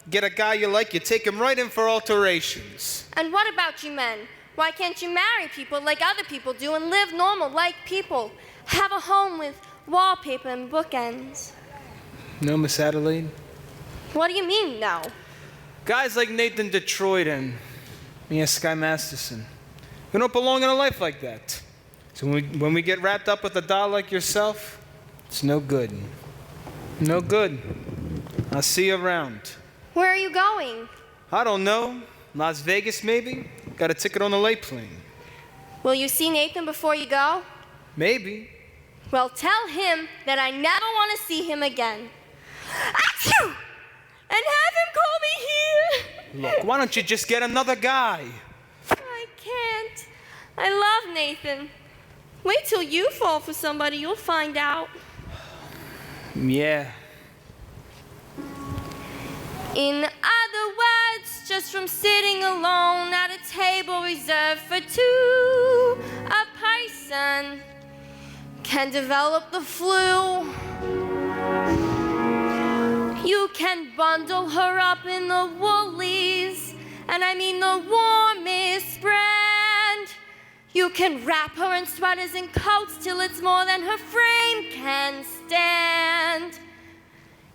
get a guy you like, you take him right in for alterations? And what about you men? Why can't you marry people like other people do and live normal like people? Have a home with wallpaper and bookends. No, Miss Adelaide? What do you mean, no? Guys like Nathan Detroit and me and Sky Masterson, we don't belong in a life like that. So when we get wrapped up with a doll like yourself, it's no good. No good. I'll see you around. Where are you going? I don't know. Las Vegas, maybe? Got a ticket on the late plane. Will you see Nathan before you go? Maybe. Well, tell him that I never want to see him again. Achoo! And have him call me here. Look, why don't you just get another guy? I can't. I love Nathan. Wait till you fall for somebody, you'll find out. Yeah. In other words, just from sitting alone at a table reserved for two, a person can develop the flu. You can bundle her up in the Woolies, and I mean the warmest brand. You can wrap her in sweaters and coats till it's more than her frame can stand.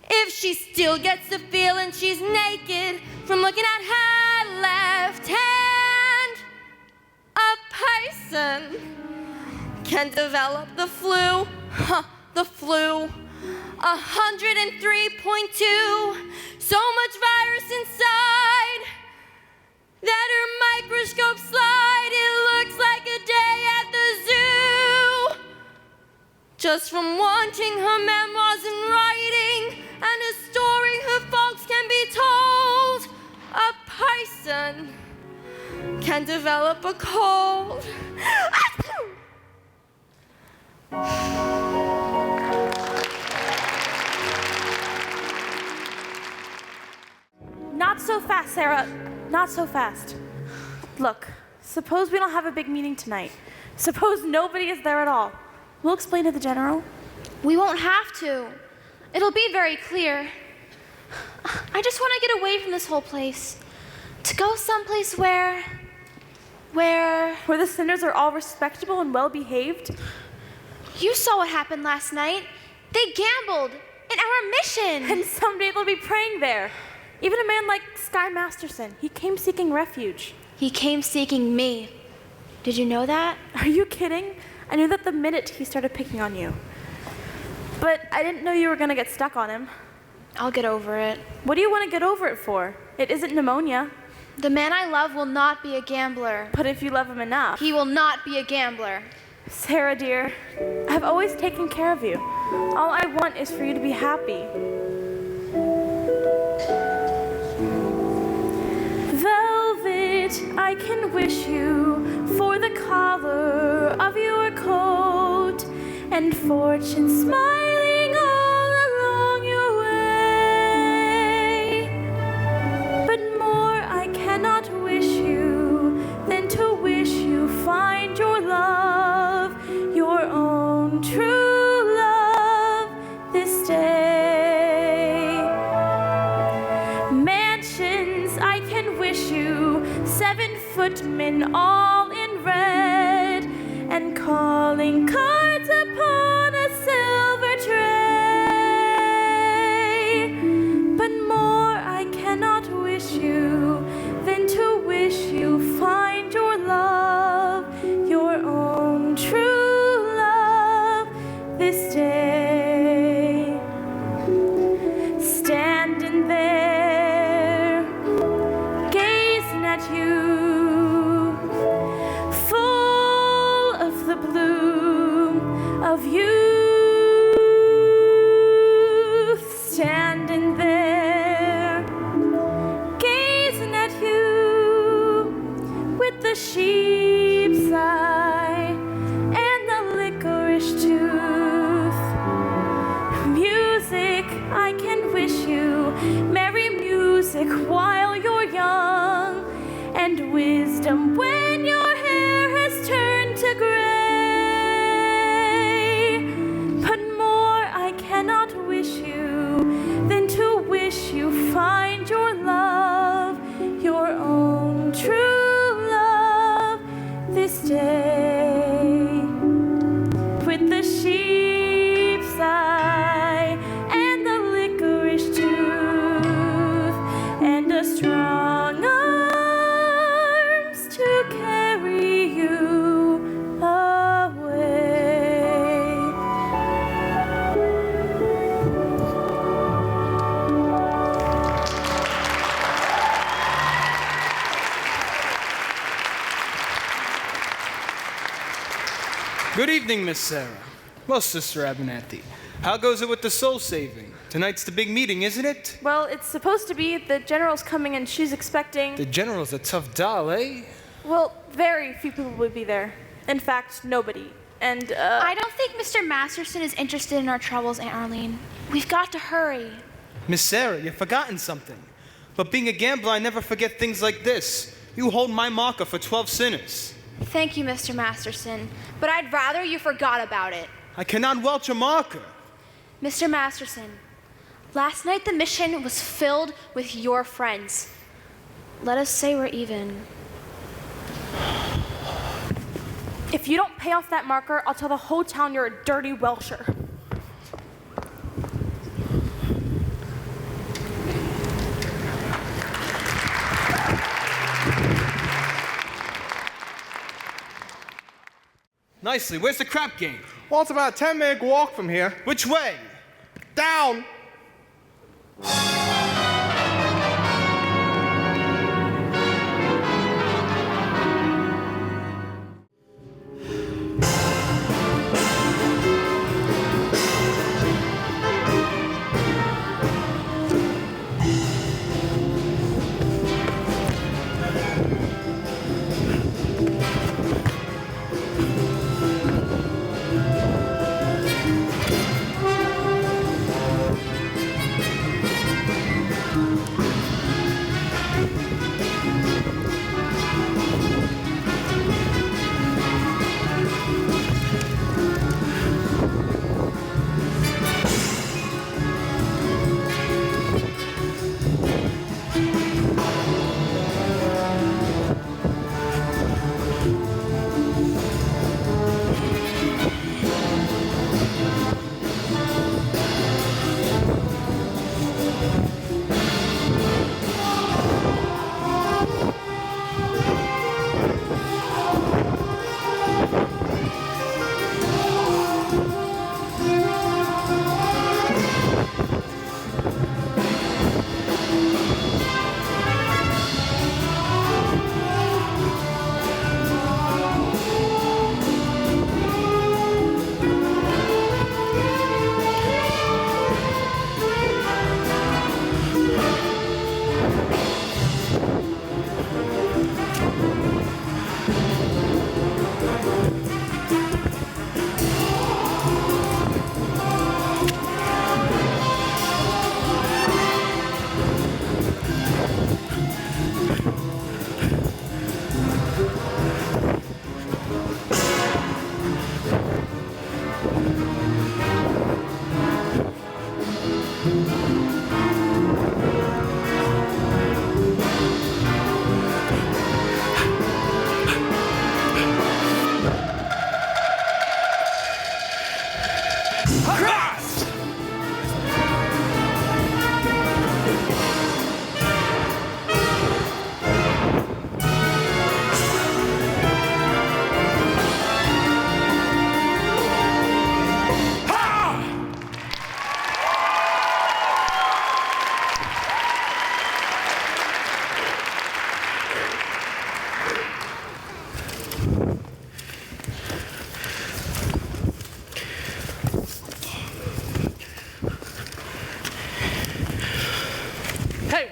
If she still gets the feeling she's naked from looking at her left hand, a person can develop the flu. The flu. 103.2. So much virus inside that her microscope slide. It looks like a day at the zoo. Just from wanting her memoirs and writing, and a story her folks can be told, a person can develop a cold. Not so fast, Sarah. Not so fast. Look, suppose we don't have a big meeting tonight. Suppose nobody is there at all. We'll explain to the general. We won't have to. It'll be very clear. I just want to get away from this whole place. To go someplace where the sinners are all respectable and well behaved? You saw what happened last night. They gambled in our mission. And someday they'll be praying there. Even a man like Sky Masterson, he came seeking refuge. He came seeking me. Did you know that? Are you kidding? I knew that the minute he started picking on you. But I didn't know you were gonna get stuck on him. I'll get over it. What do you want to get over it for? It isn't pneumonia. The man I love will not be a gambler. But if you love him enough. He will not be a gambler. Sarah, dear, I've always taken care of you. All I want is for you to be happy. Velvet, I can wish you for the collar of your coat, and fortune smiling all along your way. But more I cannot wish you than to wish you find your love, your own true love this day. Mansions I can wish you, 7 footmen all in red, and calling cards upon a silver tray. But more I cannot wish you than to wish you find your love, your own true love this day. Standing there, gazing at you, full of the bloom of youth. Standing there, gazing at you, with the sheep's eye and the licorice tooth. Music, I can wish you merry music while you're young, and wisdom when your hair has turned to gray. But more I cannot wish you than to wish you find your love, your own true love this day. With the sheep's eye and the licorice tooth and a strong arms to carry you away. Good evening, Miss Sarah. Well, Sister Abernathy, how goes it with the soul saving? Tonight's the big meeting, isn't it? Well, it's supposed to be. The general's coming and she's expecting. The general's a tough doll, eh? Well, very few people would be there. In fact, nobody. And, I don't think Mr. Masterson is interested in our troubles, Aunt Arlene. We've got to hurry. Miss Sarah, you've forgotten something. But being a gambler, I never forget things like this. You hold my marker for 12 sinners. Thank you, Mr. Masterson, but I'd rather you forgot about it. I cannot welch a marker. Mr. Masterson, last night the mission was filled with your friends. Let us say we're even. if you don't pay off that marker, I'll tell the whole town you're a dirty Welsher. Nicely. Where's the crap game? Well, it's about a 10-minute walk from here. Which way? Down.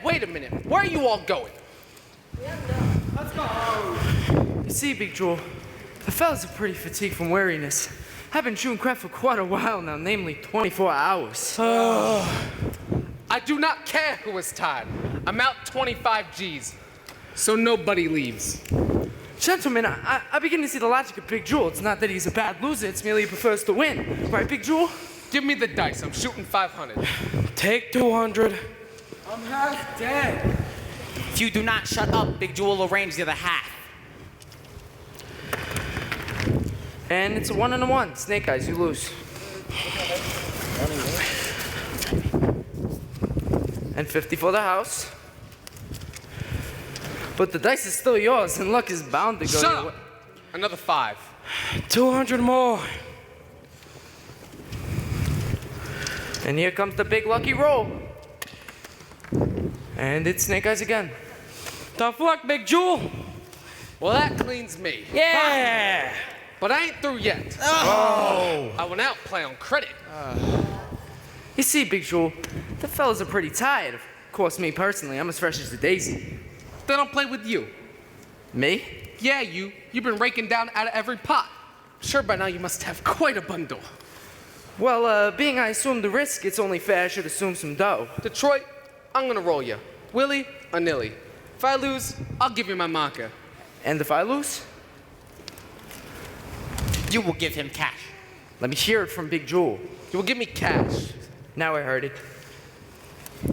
Wait a minute. Where are you all going? Let's go home. You see, Big Joel, the fellas are pretty fatigued from weariness. I've been chewing crap for quite a while now, namely 24 hours. I do not care who is tired. I'm out 25 G's. so nobody leaves. Gentlemen, I begin to see the logic of Big Jewel. It's not that he's a bad loser, it's merely he prefers to win. Right, Big Jewel? Give me the dice. I'm shooting 500. Take 200. I'm half dead. If you do not shut up, Big Jewel will arrange the other half. And it's a 1 and a 1. Snake Eyes, you lose. And 50 for the house. But the dice is still yours, and luck is bound to go Shut your up. way. Another 5. 200 more. And here comes the big lucky roll. And it's Snake Eyes again. Tough luck, Big Jewel. Well, that cleans me. Yeah. But I ain't through yet. Oh. I went out play on credit. You see, Big Jewel, the fellas are pretty tired. Of course, me personally, I'm as fresh as a daisy. Then I'll play with you. Me? Yeah, you. You've been raking down out of every pot. Sure, by now you must have quite a bundle. Well, being I assume the risk, it's only fair I should assume some dough. Detroit, I'm gonna roll you. Willie or Nilly. If I lose, I'll give you my marker. And if I lose? You will give him cash. Let me hear it from Big Jewel. You will give me cash. Now I heard it.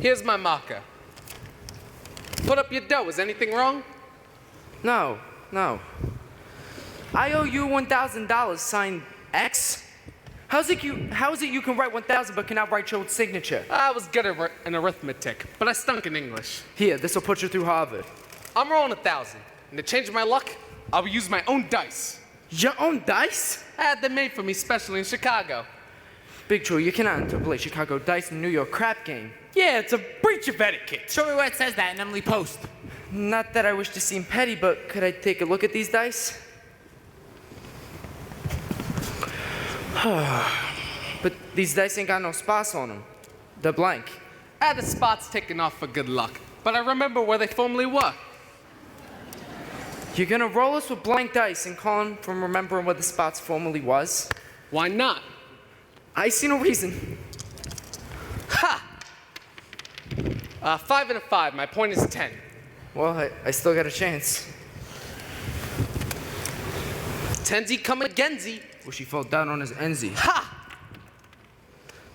Here's my marker. Put up your dough. Is anything wrong? No. I owe you $1,000 signed X. How is it you can write 1,000 but cannot write your own signature? I was good at in arithmetic, but I stunk in English. Here, this will put you through Harvard. I'm rolling 1,000, and to change my luck, I will use my own dice. Your own dice? I had them made for me specially in Chicago. Big True, you cannot interpolate Chicago dice in New York crap game. Yeah, it's a breach of etiquette. Show me where it says that in Emily Post. Not that I wish to seem petty, but could I take a look at these dice? But these dice ain't got no spots on them. They're blank. I had the spots taken off for good luck, but I remember where they formerly were. You're gonna roll us with blank dice and call him from remembering where the spots formerly was? Why not? I see no reason. Ha! 5 and a 5. My point is 10. Well, I still got a chance. Tenzy come againsy. Wish he fell down on his enzy. Ha!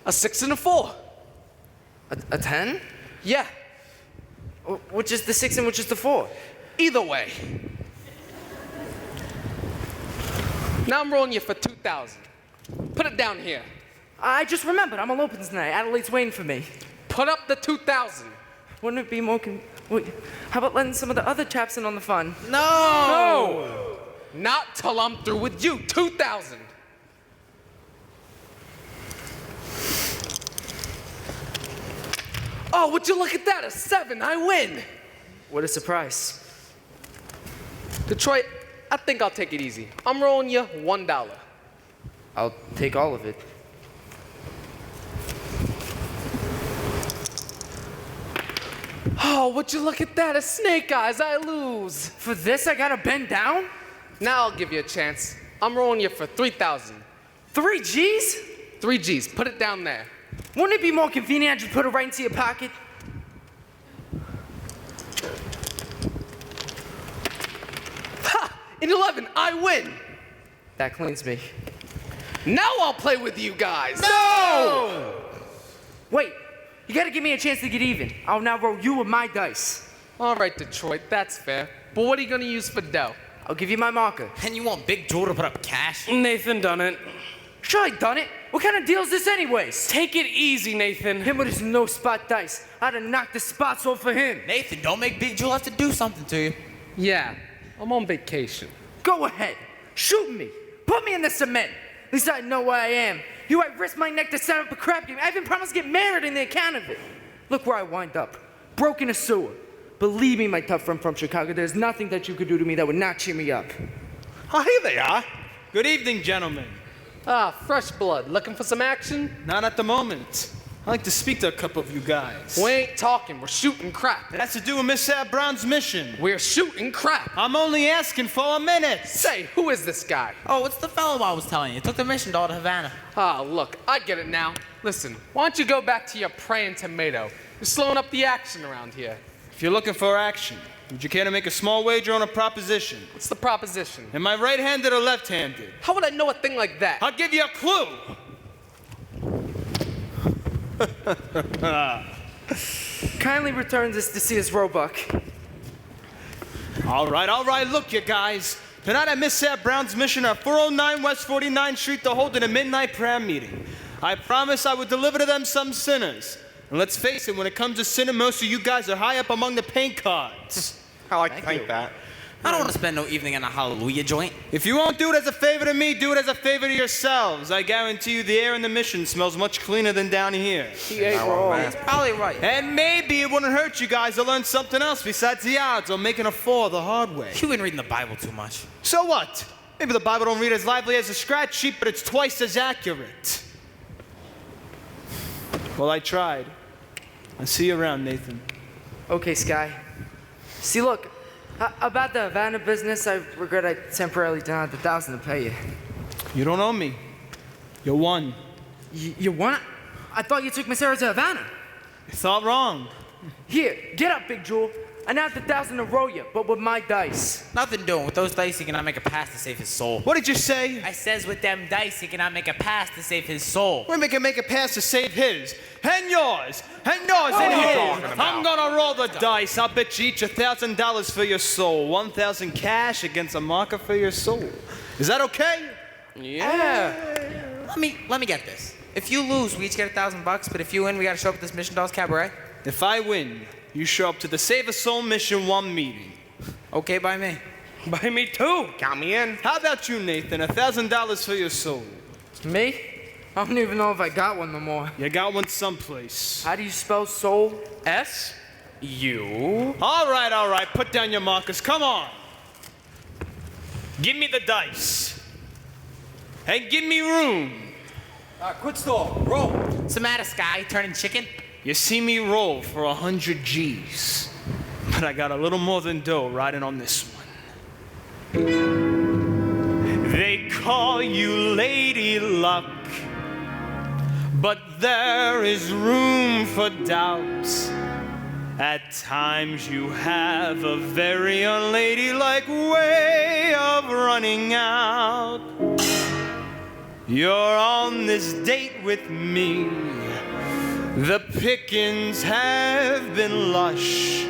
A 6 and a 4. A 10? Yeah. Which is the 6 and which is the 4? Either way. Now I'm rolling you for 2,000. Put it down here. I just remembered, I'm on Lopez tonight. Adelaide's waiting for me. Put up the 2,000. Wouldn't it be more how about letting some of the other chaps in on the fun? No! Not till I'm through with you. 2,000. Oh, would you look at that? A 7. I win. What a surprise. Detroit, I think I'll take it easy. I'm rolling you $1. I'll take all of it. Oh, would you look at that? A snake eyes. I lose. For this, I gotta bend down? Now I'll give you a chance. I'm rolling you for 3,000. 3 G's? 3 G's. Put it down there. Wouldn't it be more convenient to just put it right into your pocket? Ha! In 11, I win. That cleans me. Now I'll play with you guys. No! Wait, you gotta give me a chance to get even. I'll now roll you with my dice. All right, Detroit, that's fair. But what are you gonna use for dough? I'll give you my marker. And you want Big Joe to put up cash? Nathan done it. Sure, I done it. What kind of deal is this anyways? Take it easy, Nathan. Him with his no spot dice. I'd have knocked the spots off for him. Nathan, don't make Big Joe have to do something to you. Yeah, I'm on vacation. Go ahead. Shoot me. Put me in the cement. At least I know where I am. You might risk my neck to set up a crap game. I even promised to get married in the account of it. Look where I wind up. Broke in a sewer. Believe me, my tough friend from Chicago, there's nothing that you could do to me that would not cheer me up. Oh, here they are. Good evening, gentlemen. Ah, fresh blood. Looking for some action? Not at the moment. I'd like to speak to a couple of you guys. We ain't talking. We're shooting crap. It has to do with Miss Brown's mission. We're shooting crap. I'm only asking for a minute. Say, who is this guy? Oh, it's the fellow I was telling you. Took the mission doll to Havana. Ah, look, I get it now. Listen, why don't you go back to your praying tomato? You're slowing up the action around here. If you're looking for action, Would you care to make a small wager on a proposition? What's the proposition? Am I right-handed or left-handed? How would I know a thing like that? I'll give you a clue. Kindly return this to see his Roebuck. All right. Look, you guys. Tonight I miss Sarah Brown's mission at 409 West 49th Street to hold a midnight prayer meeting. I promised I would deliver to them some sinners. And let's face it, when it comes to sinning, most of you guys are high up among the paint cards. I like to think that. I don't want to spend no evening in a hallelujah joint. If you won't do it as a favor to me, do it as a favor to yourselves. I guarantee you the air in the mission smells much cleaner than down here. That's probably right. And maybe it wouldn't hurt you guys to learn something else besides the odds or making a four the hard way. You've been reading the Bible too much. So what? Maybe the Bible don't read as lively as a scratch sheet, but it's twice as accurate. Well, I tried. I'll see you around, Nathan. Okay, Sky. See, look, about the Havana business, I regret I temporarily didn't have the $1,000 to pay you. You don't owe me. You won. You won? I thought you took Miss Sarah to Havana. You thought wrong. Here, get up, Big Jewel. I now have the $1,000 to roll you, but with my dice. Nothing doing. With those dice, he cannot make a pass to save his soul. What did you say? I says with them dice, he cannot make a pass to save his soul. We're making make a pass to save his. And yours. And yours and his. I'm gonna roll the dice. I'll bet you each $1,000 for your soul. 1,000 cash against a marker for your soul. Is that okay? Yeah. Let me get this. If you lose, we each get $1,000, but if you win, we gotta show up at this Mission Dolls Cabaret. If I win, you show up to the Save a Soul Mission 1 meeting. Okay by me. By me too. Count me in. How about you, Nathan? $1,000 for your soul. Me? I don't even know if I got one no more. You got one someplace. How do you spell soul? S-U. All right. Put down your markers. Come on. Give me the dice. And give me room. Quit stall. Roll. What's the matter, Sky? Turning chicken? You see me roll for 100 G's. But I got a little more than dough riding on this one. They call you Lady Luck, but there is room for doubt. At times you have a very unladylike way of running out. You're on this date with me. The pickings have been lush.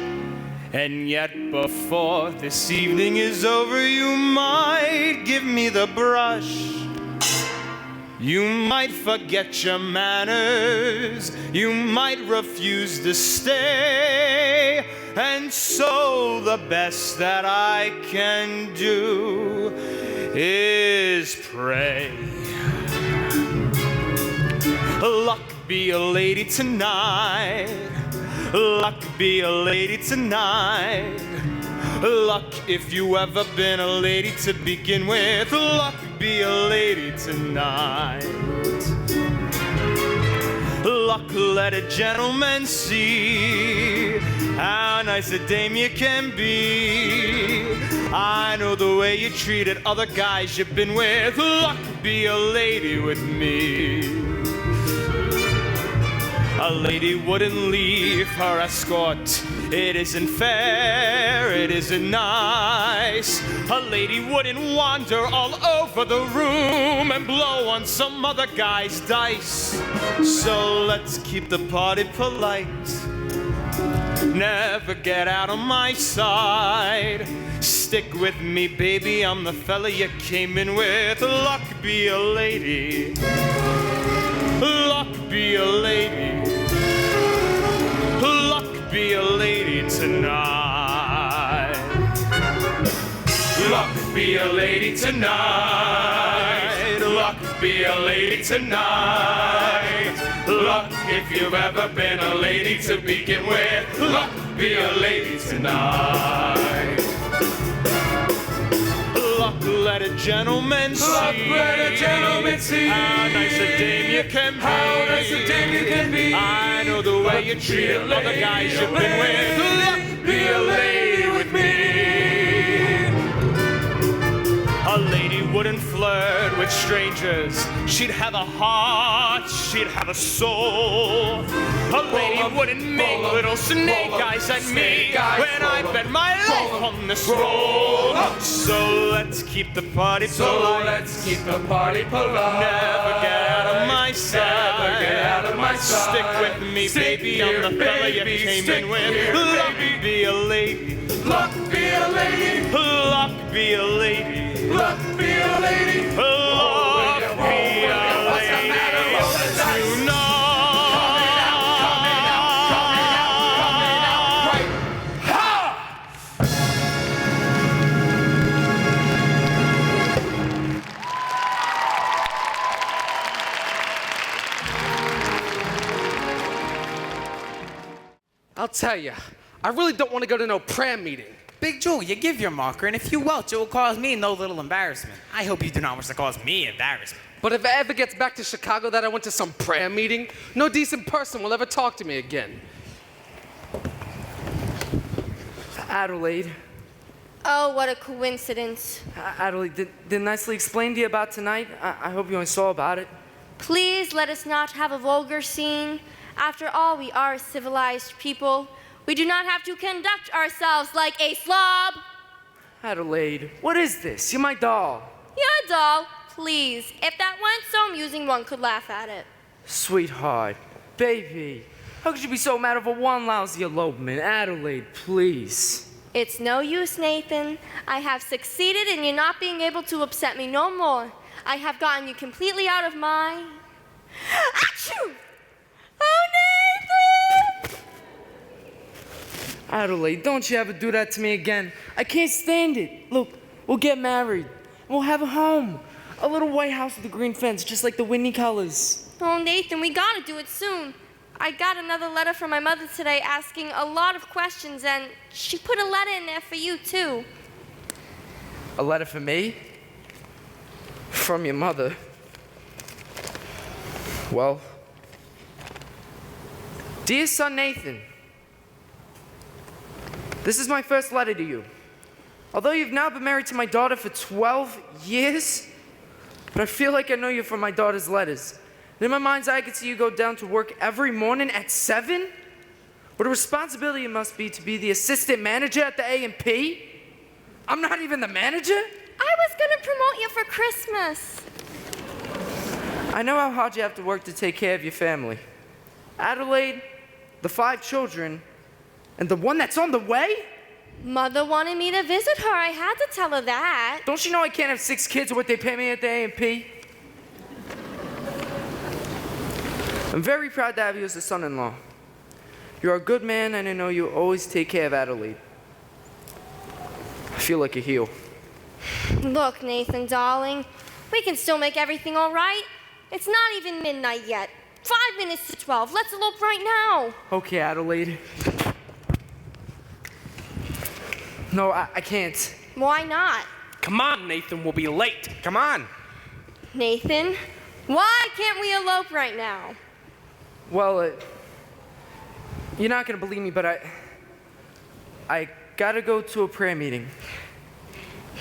And yet before this evening is over, you might give me the brush. You might forget your manners. You might refuse to stay. And so the best that I can do is pray. Luck be a lady tonight. Luck be a lady tonight. Luck if you ever been a lady to begin with. Luck be a lady tonight. Luck let a gentleman see how nice a dame you can be. I know the way you treated other guys you've been with. Luck be a lady with me. A lady wouldn't leave her escort. It isn't fair, it isn't nice. A lady wouldn't wander all over the room and blow on some other guy's dice. So let's keep the party polite. Never get out of my side. Stick with me, baby, I'm the fella you came in with. Luck be a lady. Luck be a lady. Luck be a lady tonight. Luck be a lady tonight. Luck be a lady tonight. Luck if you've ever been a lady to begin with. Luck be a lady tonight. Luck let a gentleman see. Luck let a gentleman see how nice a dame you can be. How nice a dame you can be. I know the way you treat other guys you've been with. Luck be a lady with me. A lady wouldn't flirt with strangers. She'd have a heart, she'd have a soul. A lady wouldn't make little snake eyes at me when I bet my life on this roll. So let's keep the party polite. So let's keep the party polite. Never get out of my sight. Never get out of my sight. Stick with me, baby. I'm the fella you came in with. Luck be a lady. Luck be a lady. Luck be a lady. Luck be a lady. Luck be a lady. What's the matter? Roll the dice. You know. I'll tell you, I really don't want to go to no prayer meeting. Big Joel, you give your marker, and if you welch, it will cause me no little embarrassment. I hope you do not wish to cause me embarrassment. But if it ever gets back to Chicago that I went to some prayer meeting, no decent person will ever talk to me again. Adelaide. Oh, what a coincidence. Adelaide, did nicely explain to you about tonight? I hope you only saw about it. Please let us not have a vulgar scene. After all, we are civilized people. We do not have to conduct ourselves like a slob. Adelaide, what is this? You're my doll. Your doll, please. If that weren't so amusing, one could laugh at it. Sweetheart, baby, how could you be so mad over one lousy elopement? Adelaide, please. It's no use, Nathan. I have succeeded in you not being able to upset me no more. I have gotten you completely out of my... Achoo! Oh, Nathan! Adelaide, don't you ever do that to me again. I can't stand it. Look, we'll get married. We'll have a home. A little white house with a green fence, just like the Whitney colors. Oh, Nathan, we gotta do it soon. I got another letter from my mother today asking a lot of questions, and she put a letter in there for you, too. A letter for me? From your mother? Well, dear son Nathan, this is my first letter to you. Although you've now been married to my daughter for 12 years, but I feel like I know you from my daughter's letters. And in my mind's eye, I could see you go down to work every morning at 7. What a responsibility it must be to be the assistant manager at the A&P. I'm not even the manager. I was gonna promote you for Christmas. I know how hard you have to work to take care of your family. Adelaide, the 5 children, and the one that's on the way? Mother wanted me to visit her. I had to tell her that. Don't you know I can't have 6 kids or what they pay me at the A&P? I'm very proud to have you as a son-in-law. You're a good man, and I know you always take care of Adelaide. I feel like a heel. Look, Nathan, darling, we can still make everything all right. It's not even midnight yet. 5 minutes to 12. Let's elope right now. Okay, Adelaide. No, I can't. Why not? Come on, Nathan, we'll be late. Come on. Nathan, why can't we elope right now? Well, you're not gonna believe me, but I gotta go to a prayer meeting.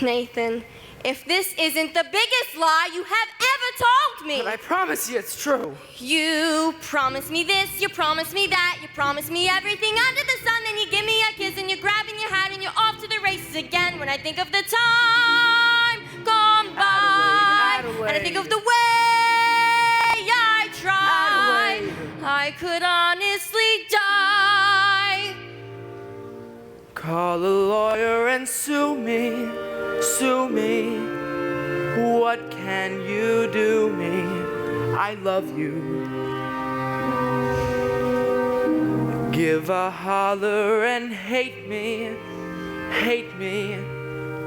Nathan, if this isn't the biggest lie you have ever told me. But I promise you it's true. You promise me this, you promise me that, you promise me everything under the sun, then you give me a kiss and you're grabbing your hat and you're off to the races again. When I think of the time gone by, Adelaide. and I think of the way I tried, Adelaide. I could honestly die. Call a lawyer and sue me, sue me. What can you do me? I love you. Give a holler and hate me, hate me.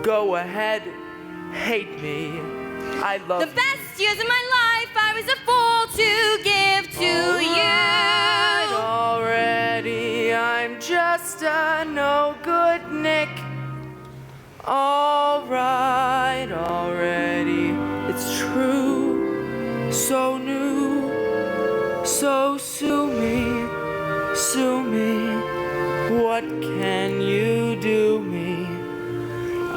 Go ahead, hate me. I love The best years of my life I was a fool to give to you. Already, I'm just a no good Nick. All right, already, it's true, so new, so sue me, sue me. What can you do me?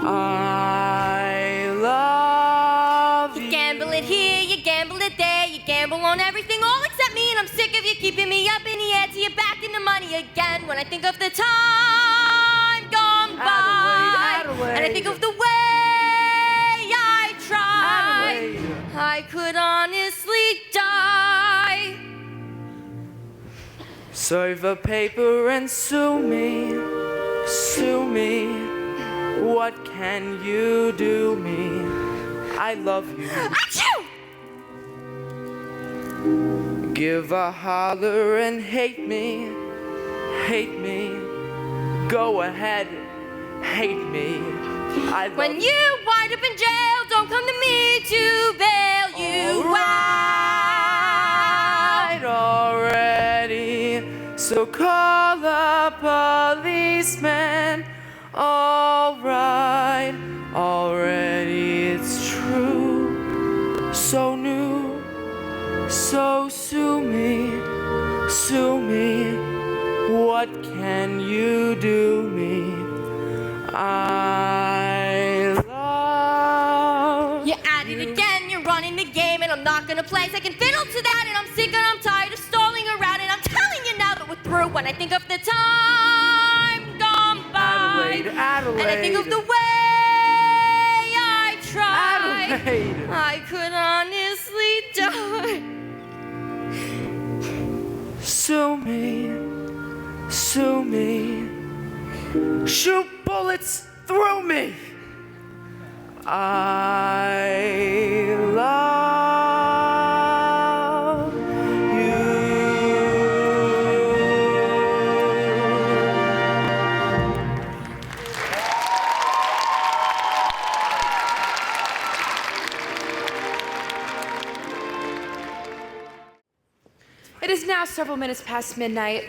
I love want everything all except me, and I'm sick of you keeping me up in the ante. You're back in the money again. When I think of the time gone by, Adelaide. and I think of the way I tried, I could honestly die. Serve a paper and sue me, sue me. What can you do me? I love you. Achoo! Give a holler and hate me, hate me. Go ahead, hate me. I love When you wind up in jail, don't come to me to bail you out. already. So call a policeman. All right, already it's true. So new, so sue me, sue me. What can you do me? I love You're at it again, you're running the game, and I'm not gonna play second fiddle to that, and I'm sick and I'm tired of stalling around, and I'm telling you now that we're through. When I think of the time gone by, Adelaide. and I think of the way I tried, Adelaide. I could honestly die. Sue me, sue me. Shoot bullets through me. I love you. It is now several minutes past midnight.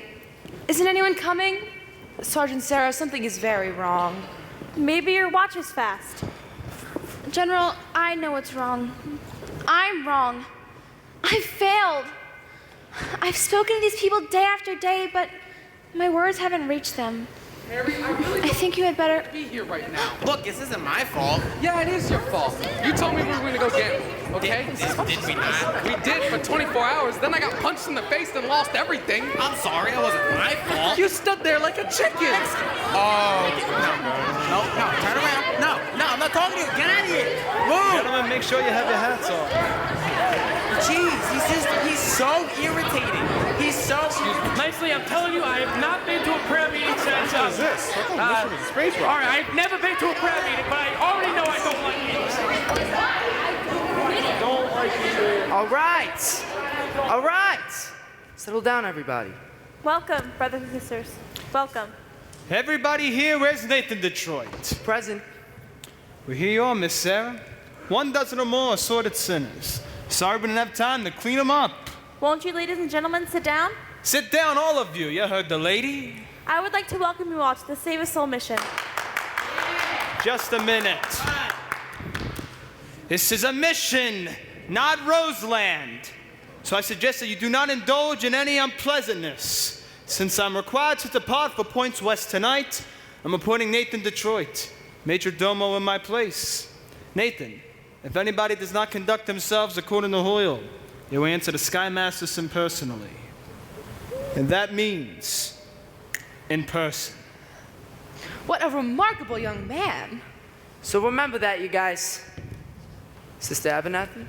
Isn't anyone coming? Sergeant Sarah, something is very wrong. Maybe your watch is fast. General, I know what's wrong. I'm wrong. I failed. I've spoken to these people day after day, but my words haven't reached them. Harry, I really I think you had better. be here right now. Look, this isn't my fault. Yeah, it is your fault. You told me we were going to go gamble, okay? Did we not? We did for 24 hours. Then I got punched in the face and lost everything. I'm sorry, it wasn't my fault. You stood there like a chicken. Oh, no, turn around. No, I'm not talking to you. Get out of here. Move. Gentlemen, make sure you have your hats off. Jeez, he's so irritating. He's so. Nicely, I'm telling you, I have not been to a prayer meeting since. What is this? I thought this was a space rock. All right, I've never been to a prayer meeting, but I already know I don't like it. All right, all right. Settle down, everybody. Welcome, brothers and sisters. Welcome. Everybody here, where's Nathan Detroit? Present. Well, here you are, Miss Sarah. 1 dozen or more assorted sinners. Sorry we didn't have time to clean them up. Won't you, ladies and gentlemen, sit down? Sit down, all of you. You heard the lady. I would like to welcome you all to the Save a Soul mission. Just a minute. This is a mission, not Roseland. So I suggest that you do not indulge in any unpleasantness. Since I'm required to depart for Points West tonight, I'm appointing Nathan Detroit, Major Domo in my place. Nathan, if anybody does not conduct themselves according to Hoyle, they will answer the Skymasterson personally. And that means in person. What a remarkable young man. So remember that, you guys. Sister Abernathy,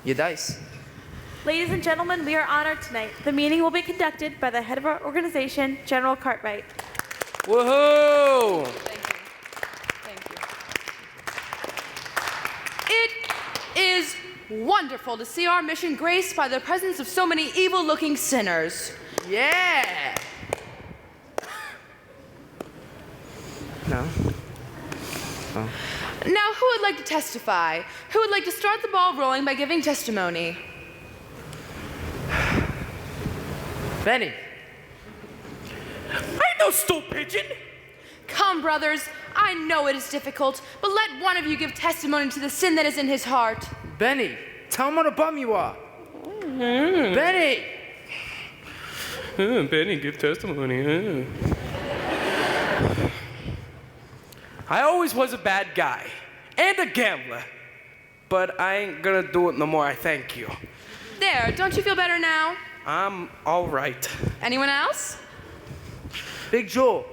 your dice. Ladies and gentlemen, we are honored tonight. The meeting will be conducted by the head of our organization, General Cartwright. Woohoo! Thank you. It is wonderful to see our mission graced by the presence of so many evil-looking sinners. Yeah! No? Oh. Now, who would like to testify? Who would like to start the ball rolling by giving testimony? Benny. I ain't no stool pigeon. Come, brothers. I know it is difficult, but let one of you give testimony to the sin that is in his heart. Benny, tell him what a bum you are. Benny! Benny, give testimony. I always was a bad guy and a gambler, but I ain't gonna do it no more. I thank you. There, don't you feel better now? I'm all right. Anyone else? Big Joel.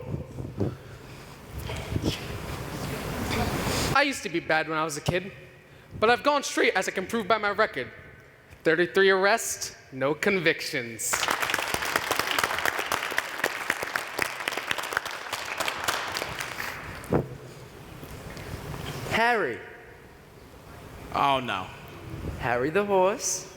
I used to be bad when I was a kid, but I've gone straight as I can prove by my record. 33 arrests, no convictions. Harry. Oh no. Harry the horse.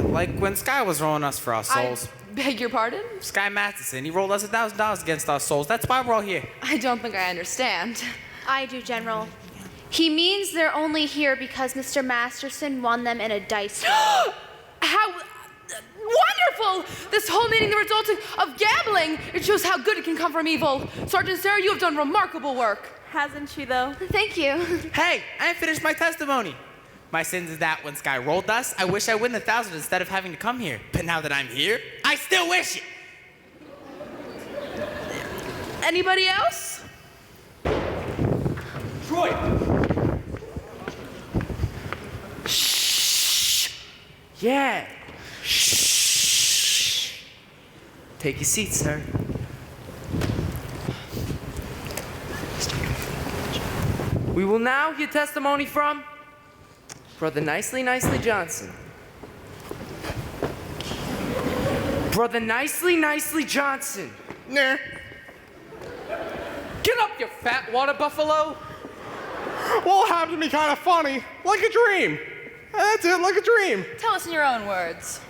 Like when Sky was rolling us for our souls. I beg your pardon? Sky Matheson, he rolled us $1,000 against our souls. That's why we're all here. I don't think I understand. I do, General. He means they're only here because Mr. Masterson won them in a dice game. How wonderful! This whole meeting the result of gambling. It shows how good it can come from evil. Sergeant Sarah, you have done remarkable work. Hasn't she, though? Thank you. Hey, I ain't finished my testimony. My sins is that when Sky rolled us, I wish I win 1,000 instead of having to come here. But now that I'm here, I still wish it. Anybody else? Troy. Yeah. Shh. Take your seat, sir. We will now hear testimony from Brother Nicely Johnson. Brother Nicely Johnson. Nah. Get up, you fat water buffalo. Well, it happened to me kind of funny, like a dream. That's it, like a dream. Tell us in your own words.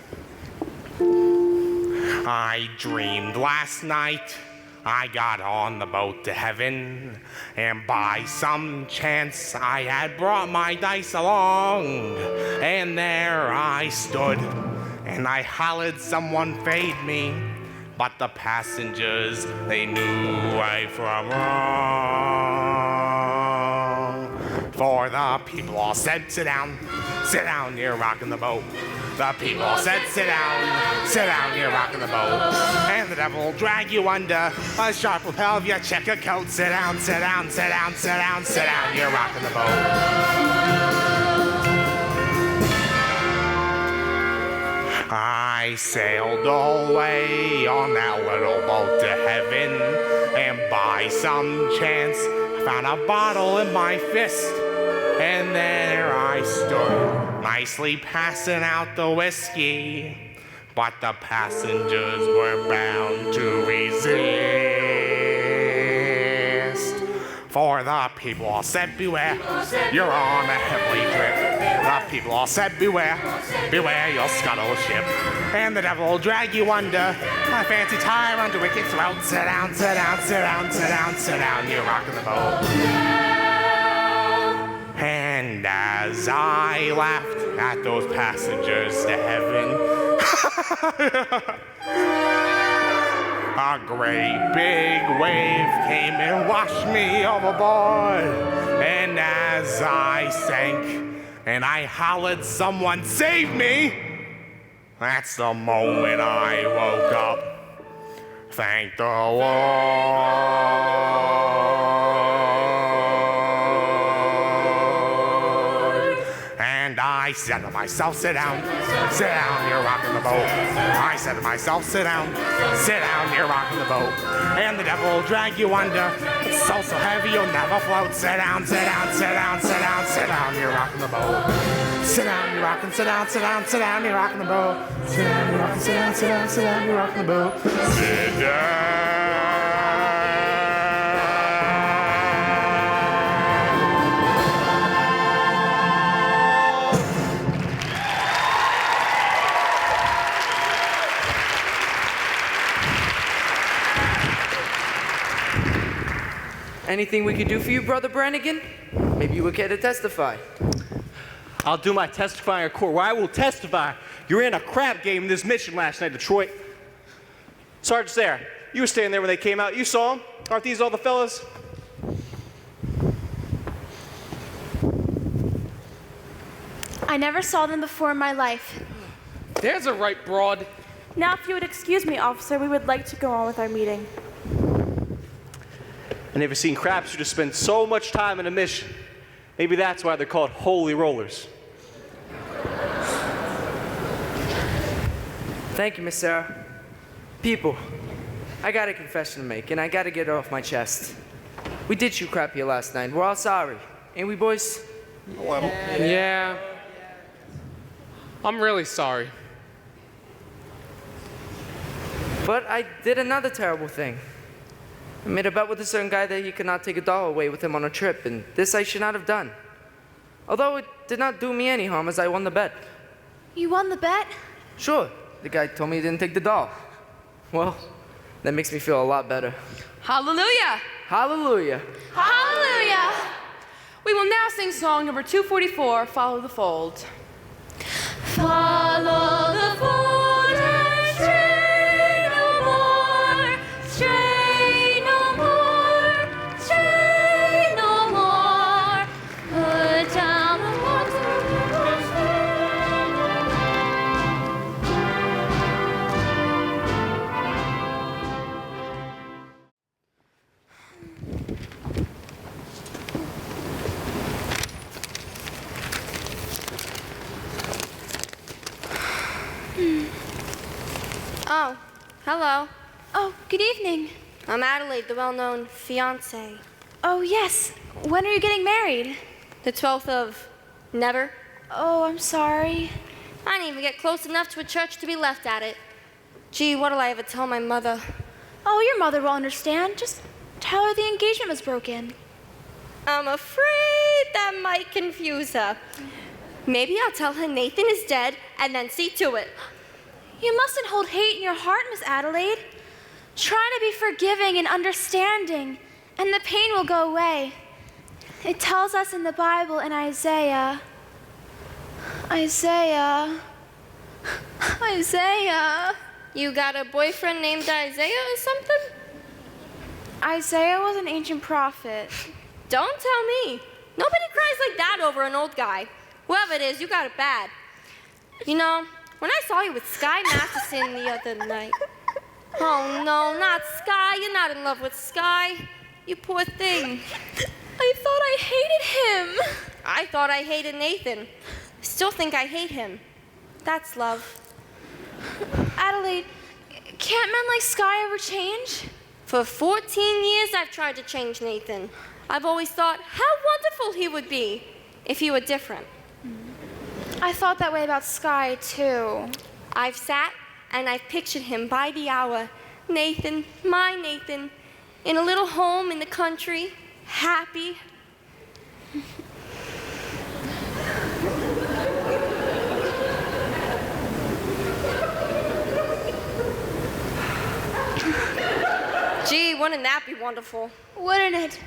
I dreamed last night I got on the boat to heaven, and by some chance I had brought my dice along, and there I stood, and I hollered someone fade me, but the passengers, they knew right from wrong. For the people all said, sit down, you're rocking the boat. The people all said, sit down, you're rocking the boat. And the devil will drag you under a sharp lapel of your checker coat. Sit down, you're rocking the boat. I sailed away on that little boat to heaven, and by some chance I found a bottle in my fist, and there I stood, nicely passing out the whiskey, but the passengers were bound to resist. For the people all said, beware, you're on a heavily trip. The people all said, beware, you'll scuttle a ship. And the devil will drag you under a fancy tie around your wicked throat. Sit down, you're rocking the boat. And as I laughed at those passengers to heaven, a great big wave came and washed me overboard. And as I sank and I hollered, someone save me, that's the moment I woke up. Thank the Lord. And I said to myself, sit down, you're rocking the boat. I said to myself, sit down, you're rocking the boat. And the devil will drag you under. It's so heavy you'll never float. Sit down, you're rocking the boat. Sit down, you're rocking, you're rocking the boat. Sit down, you're rocking, you're rocking the boat. Sit down. Anything we could do for you, Brother Brannigan? Maybe you would care to testify. I'll do my testifying in court, where I will testify. You're in a crap game in this mission last night, Detroit. Sergeant Sarah, you were standing there when they came out. You saw them. Aren't these all the fellas? I never saw them before in my life. There's a right broad. Now, if you would excuse me, officer, we would like to go on with our meeting. I never seen craps who just spend so much time in a mission. Maybe that's why they're called holy rollers. Thank you, Miss Sarah. People, I got a confession to make, and I gotta get it off my chest. We did shoot crap here last night. We're all sorry. Ain't we, boys? Yeah. I'm really sorry. But I did another terrible thing. I made a bet with a certain guy that he could not take a doll away with him on a trip, and this I should not have done. Although it did not do me any harm as I won the bet. You won the bet? Sure, the guy told me he didn't take the doll. Well, that makes me feel a lot better. Hallelujah! Hallelujah! Hallelujah! We will now sing song number 244, Follow the Fold. Follow the fold and stray no more, stray no more, stray no more. Put down the water, stray no Oh, hello. Oh, good evening. I'm Adelaide, the well-known fiancé. Oh, yes. When are you getting married? The 12th of never. Oh, I'm sorry. I didn't even get close enough to a church to be left at it. Gee, what'll I ever tell my mother? Oh, your mother will understand. Just tell her the engagement was broken. I'm afraid that might confuse her. Maybe I'll tell her Nathan is dead and then see to it. You mustn't hold hate in your heart, Miss Adelaide. Try to be forgiving and understanding, and the pain will go away. It tells us in the Bible in Isaiah. You got a boyfriend named Isaiah or something? Isaiah was an ancient prophet. Don't tell me. Nobody cries like that over an old guy. Whoever it is, you got it bad. You know, when I saw you with Sky Masterson the other night. Oh no, not Sky. You're not in love with Sky. You poor thing. I thought I hated him. I thought I hated Nathan. I still think I hate him. That's love. Adelaide, can't men like Sky ever change? For 14 years, I've tried to change Nathan. I've always thought how wonderful he would be if he were different. I thought that way about Sky, too. I've sat and I've pictured him by the hour, Nathan, my Nathan, in a little home in the country, happy. Gee, wouldn't that be wonderful? Wouldn't it?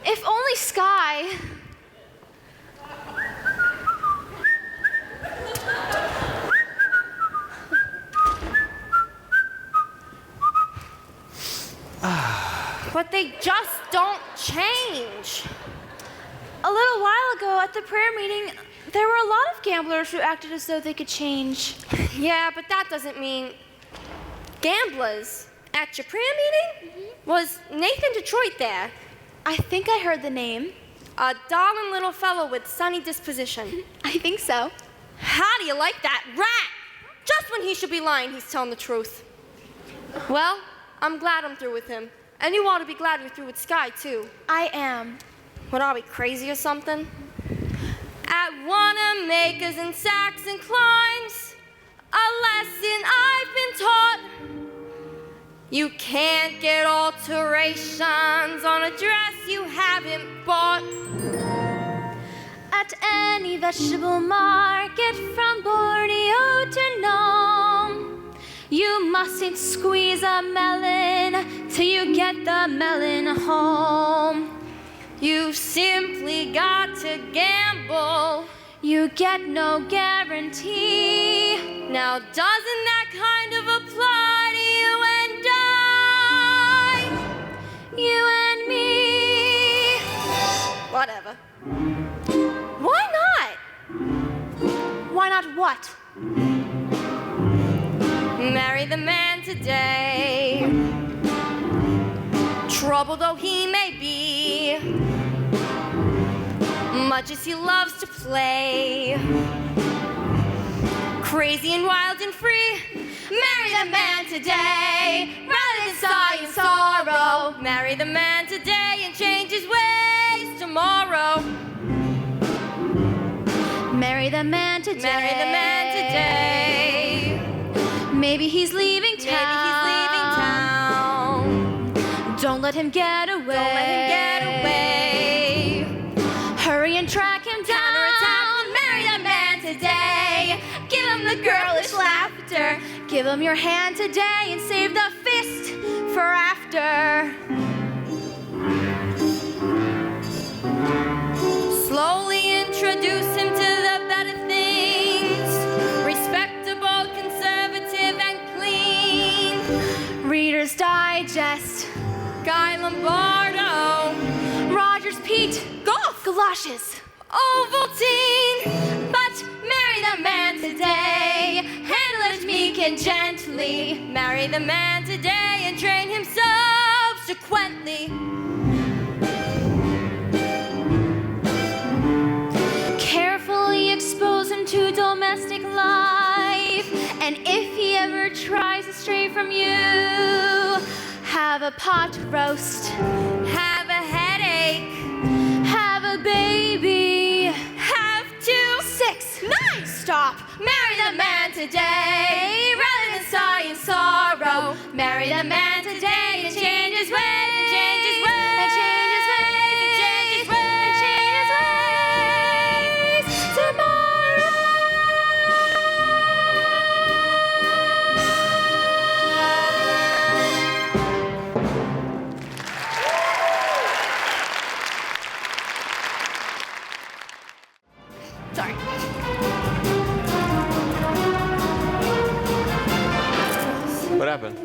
If only Sky. But they just don't change. A little while ago at the prayer meeting, there were a lot of gamblers who acted as though they could change. Yeah, but that doesn't mean gamblers. At your prayer meeting? Mm-hmm. Was Nathan Detroit there? I think I heard the name. A darling little fellow with sunny disposition. I think so. How do you like that rat? Just when he should be lying, he's telling the truth. Well, I'm glad I'm through with him. And you ought to be glad you're through with Sky, too. I am. What, are we crazy or something? At Wanamaker's and Saks and Climbs, a lesson I've been taught. You can't get alterations on a dress you haven't bought. At any vegetable market from Borneo to Nome, you mustn't squeeze a melon till you get the melon home. You've simply got to gamble. You get no guarantee. Now doesn't that kind of apply to you and I? You and me. Whatever. Why not? Why not what? Marry the man today. Troubled though he may be, much as he loves to play, crazy and wild and free, Marry the man today, rather than sigh in sorrow. Marry the man today and change his ways tomorrow. Marry the man today. Marry the man today. Maybe he's leaving town. Maybe he's leaving town. Don't let him get away. Don't let him get away. Hurry and track him down. Counterattack, marry the man today. Give him the girlish laughter. Give him your hand today and save the fist for after. Slowly introduce him to the better things. Respectable, conservative, and clean. Reader's Digest. Guy Lombardo. Rogers Pete. Golf. Galoshes. Ovaltine. But marry the man today. Handle it meek and gently. Marry the man today and train him subsequently. Carefully expose him to domestic life. And if he ever tries to stray from you, have a pot roast. Have a headache. Have a baby. Have 2, 6, 9. Stop. Marry the man today, rather than sigh in sorrow. Marry the man today and change his ways, and change his ways, and change his ways, and change his ways, and change his ways tomorrow. Sorry. What happened?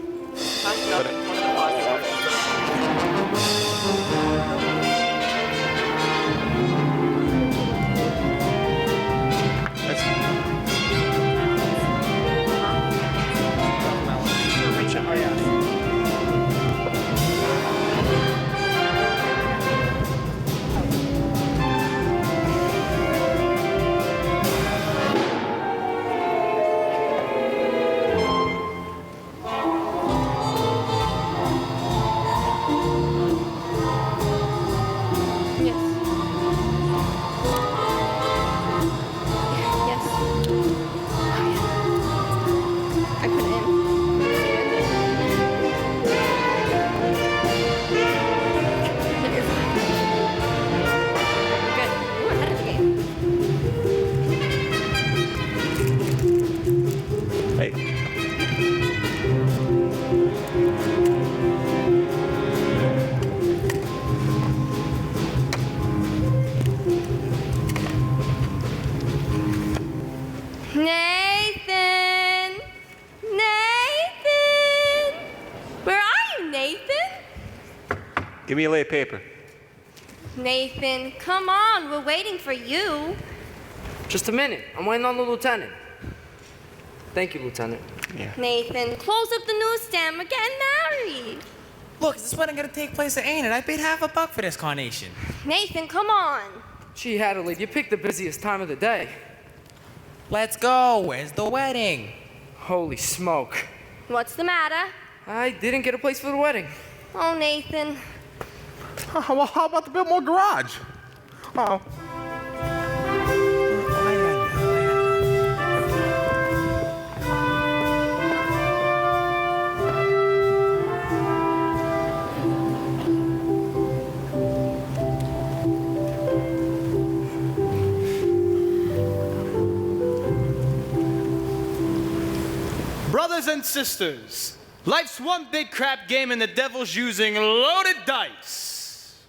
Nathan! Nathan! Where are you, Nathan? Give me a lay paper. Nathan, come on, we're waiting for you. Just a minute. I'm waiting on the lieutenant. Thank you, Lieutenant. Yeah. Nathan, close up the newsstand, we're getting married. Look, is this wedding gonna take place or ain't it? I paid $50 for this carnation. Nathan, come on. Gee, Adelaide, you picked the busiest time of the day. Let's go. Where's the wedding? Holy smoke. What's the matter? I didn't get a place for the wedding. Oh, Nathan. Well, how about the Biltmore Garage? Oh. Brothers and sisters, life's one big crap game and the devil's using loaded dice.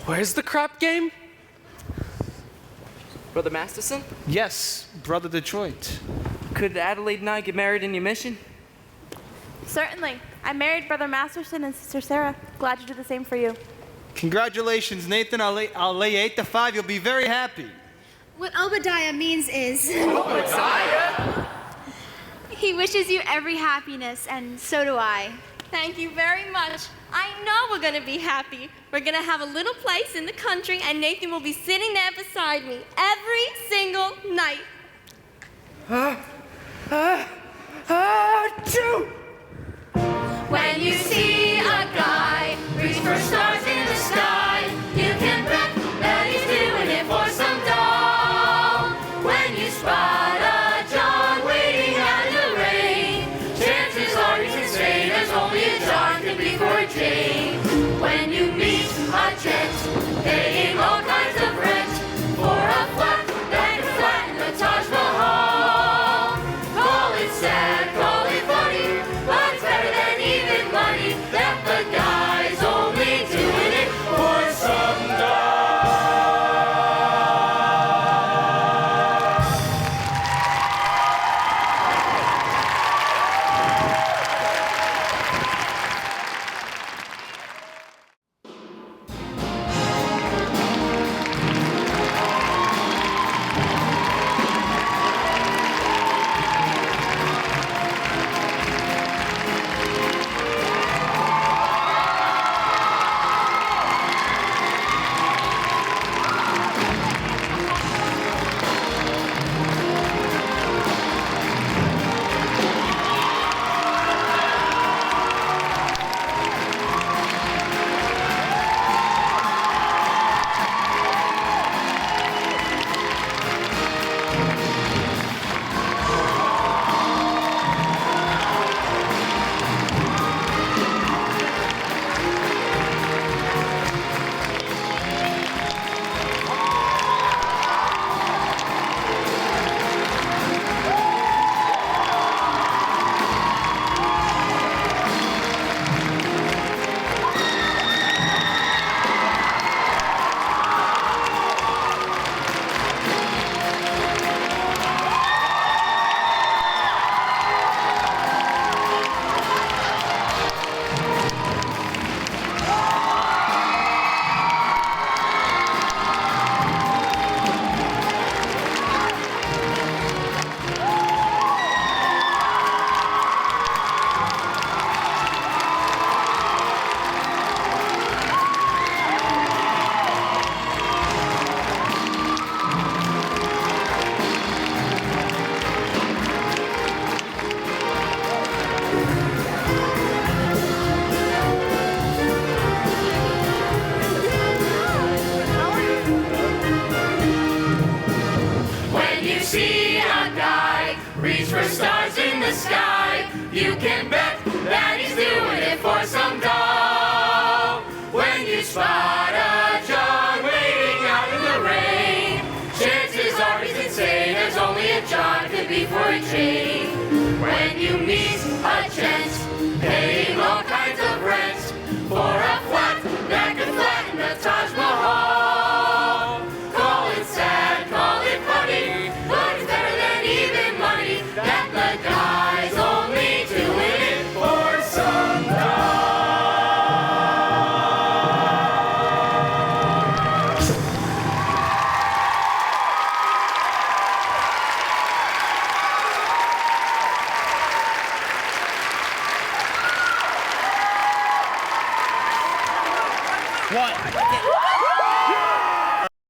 Where's the crap game? Brother Masterson, Yes, Brother Detroit. could Adelaide and I get married in your mission? Certainly. I married Brother Masterson and Sister Sarah. Glad to do the same for you. Congratulations, Nathan. I'll lay 8 to 5. You'll be very happy. What Obadiah means is he wishes you every happiness, and so do I. Thank you very much. I know we're gonna be happy. We're gonna have a little place in the country and Nathan will be sitting there beside me every single night. Achoo! When you see a guy reach for stars in the sky, you can bet that he's doing it for some doll. When you spot a John waiting out in the rain, chances are he's insane, as only a John can be for a Jane. When you meet a gent paying all kinds of rent for a flat that can flatten the Taj Mahal, call it sad, call it funny, but it's better than even money that the guy's only doing it for some doll. See a guy reach for stars in the sky, you can bet that he's doing it for some doll. When you spot a John waiting out in the rain, chances are he's insane, as only a John could be for a Jane. When you meet a gent paying all kinds of rent for a flat that could flatten the Taj Mahal, call it sad, call it funny, but it's better than even money that the guy's only doing it for some doll. What?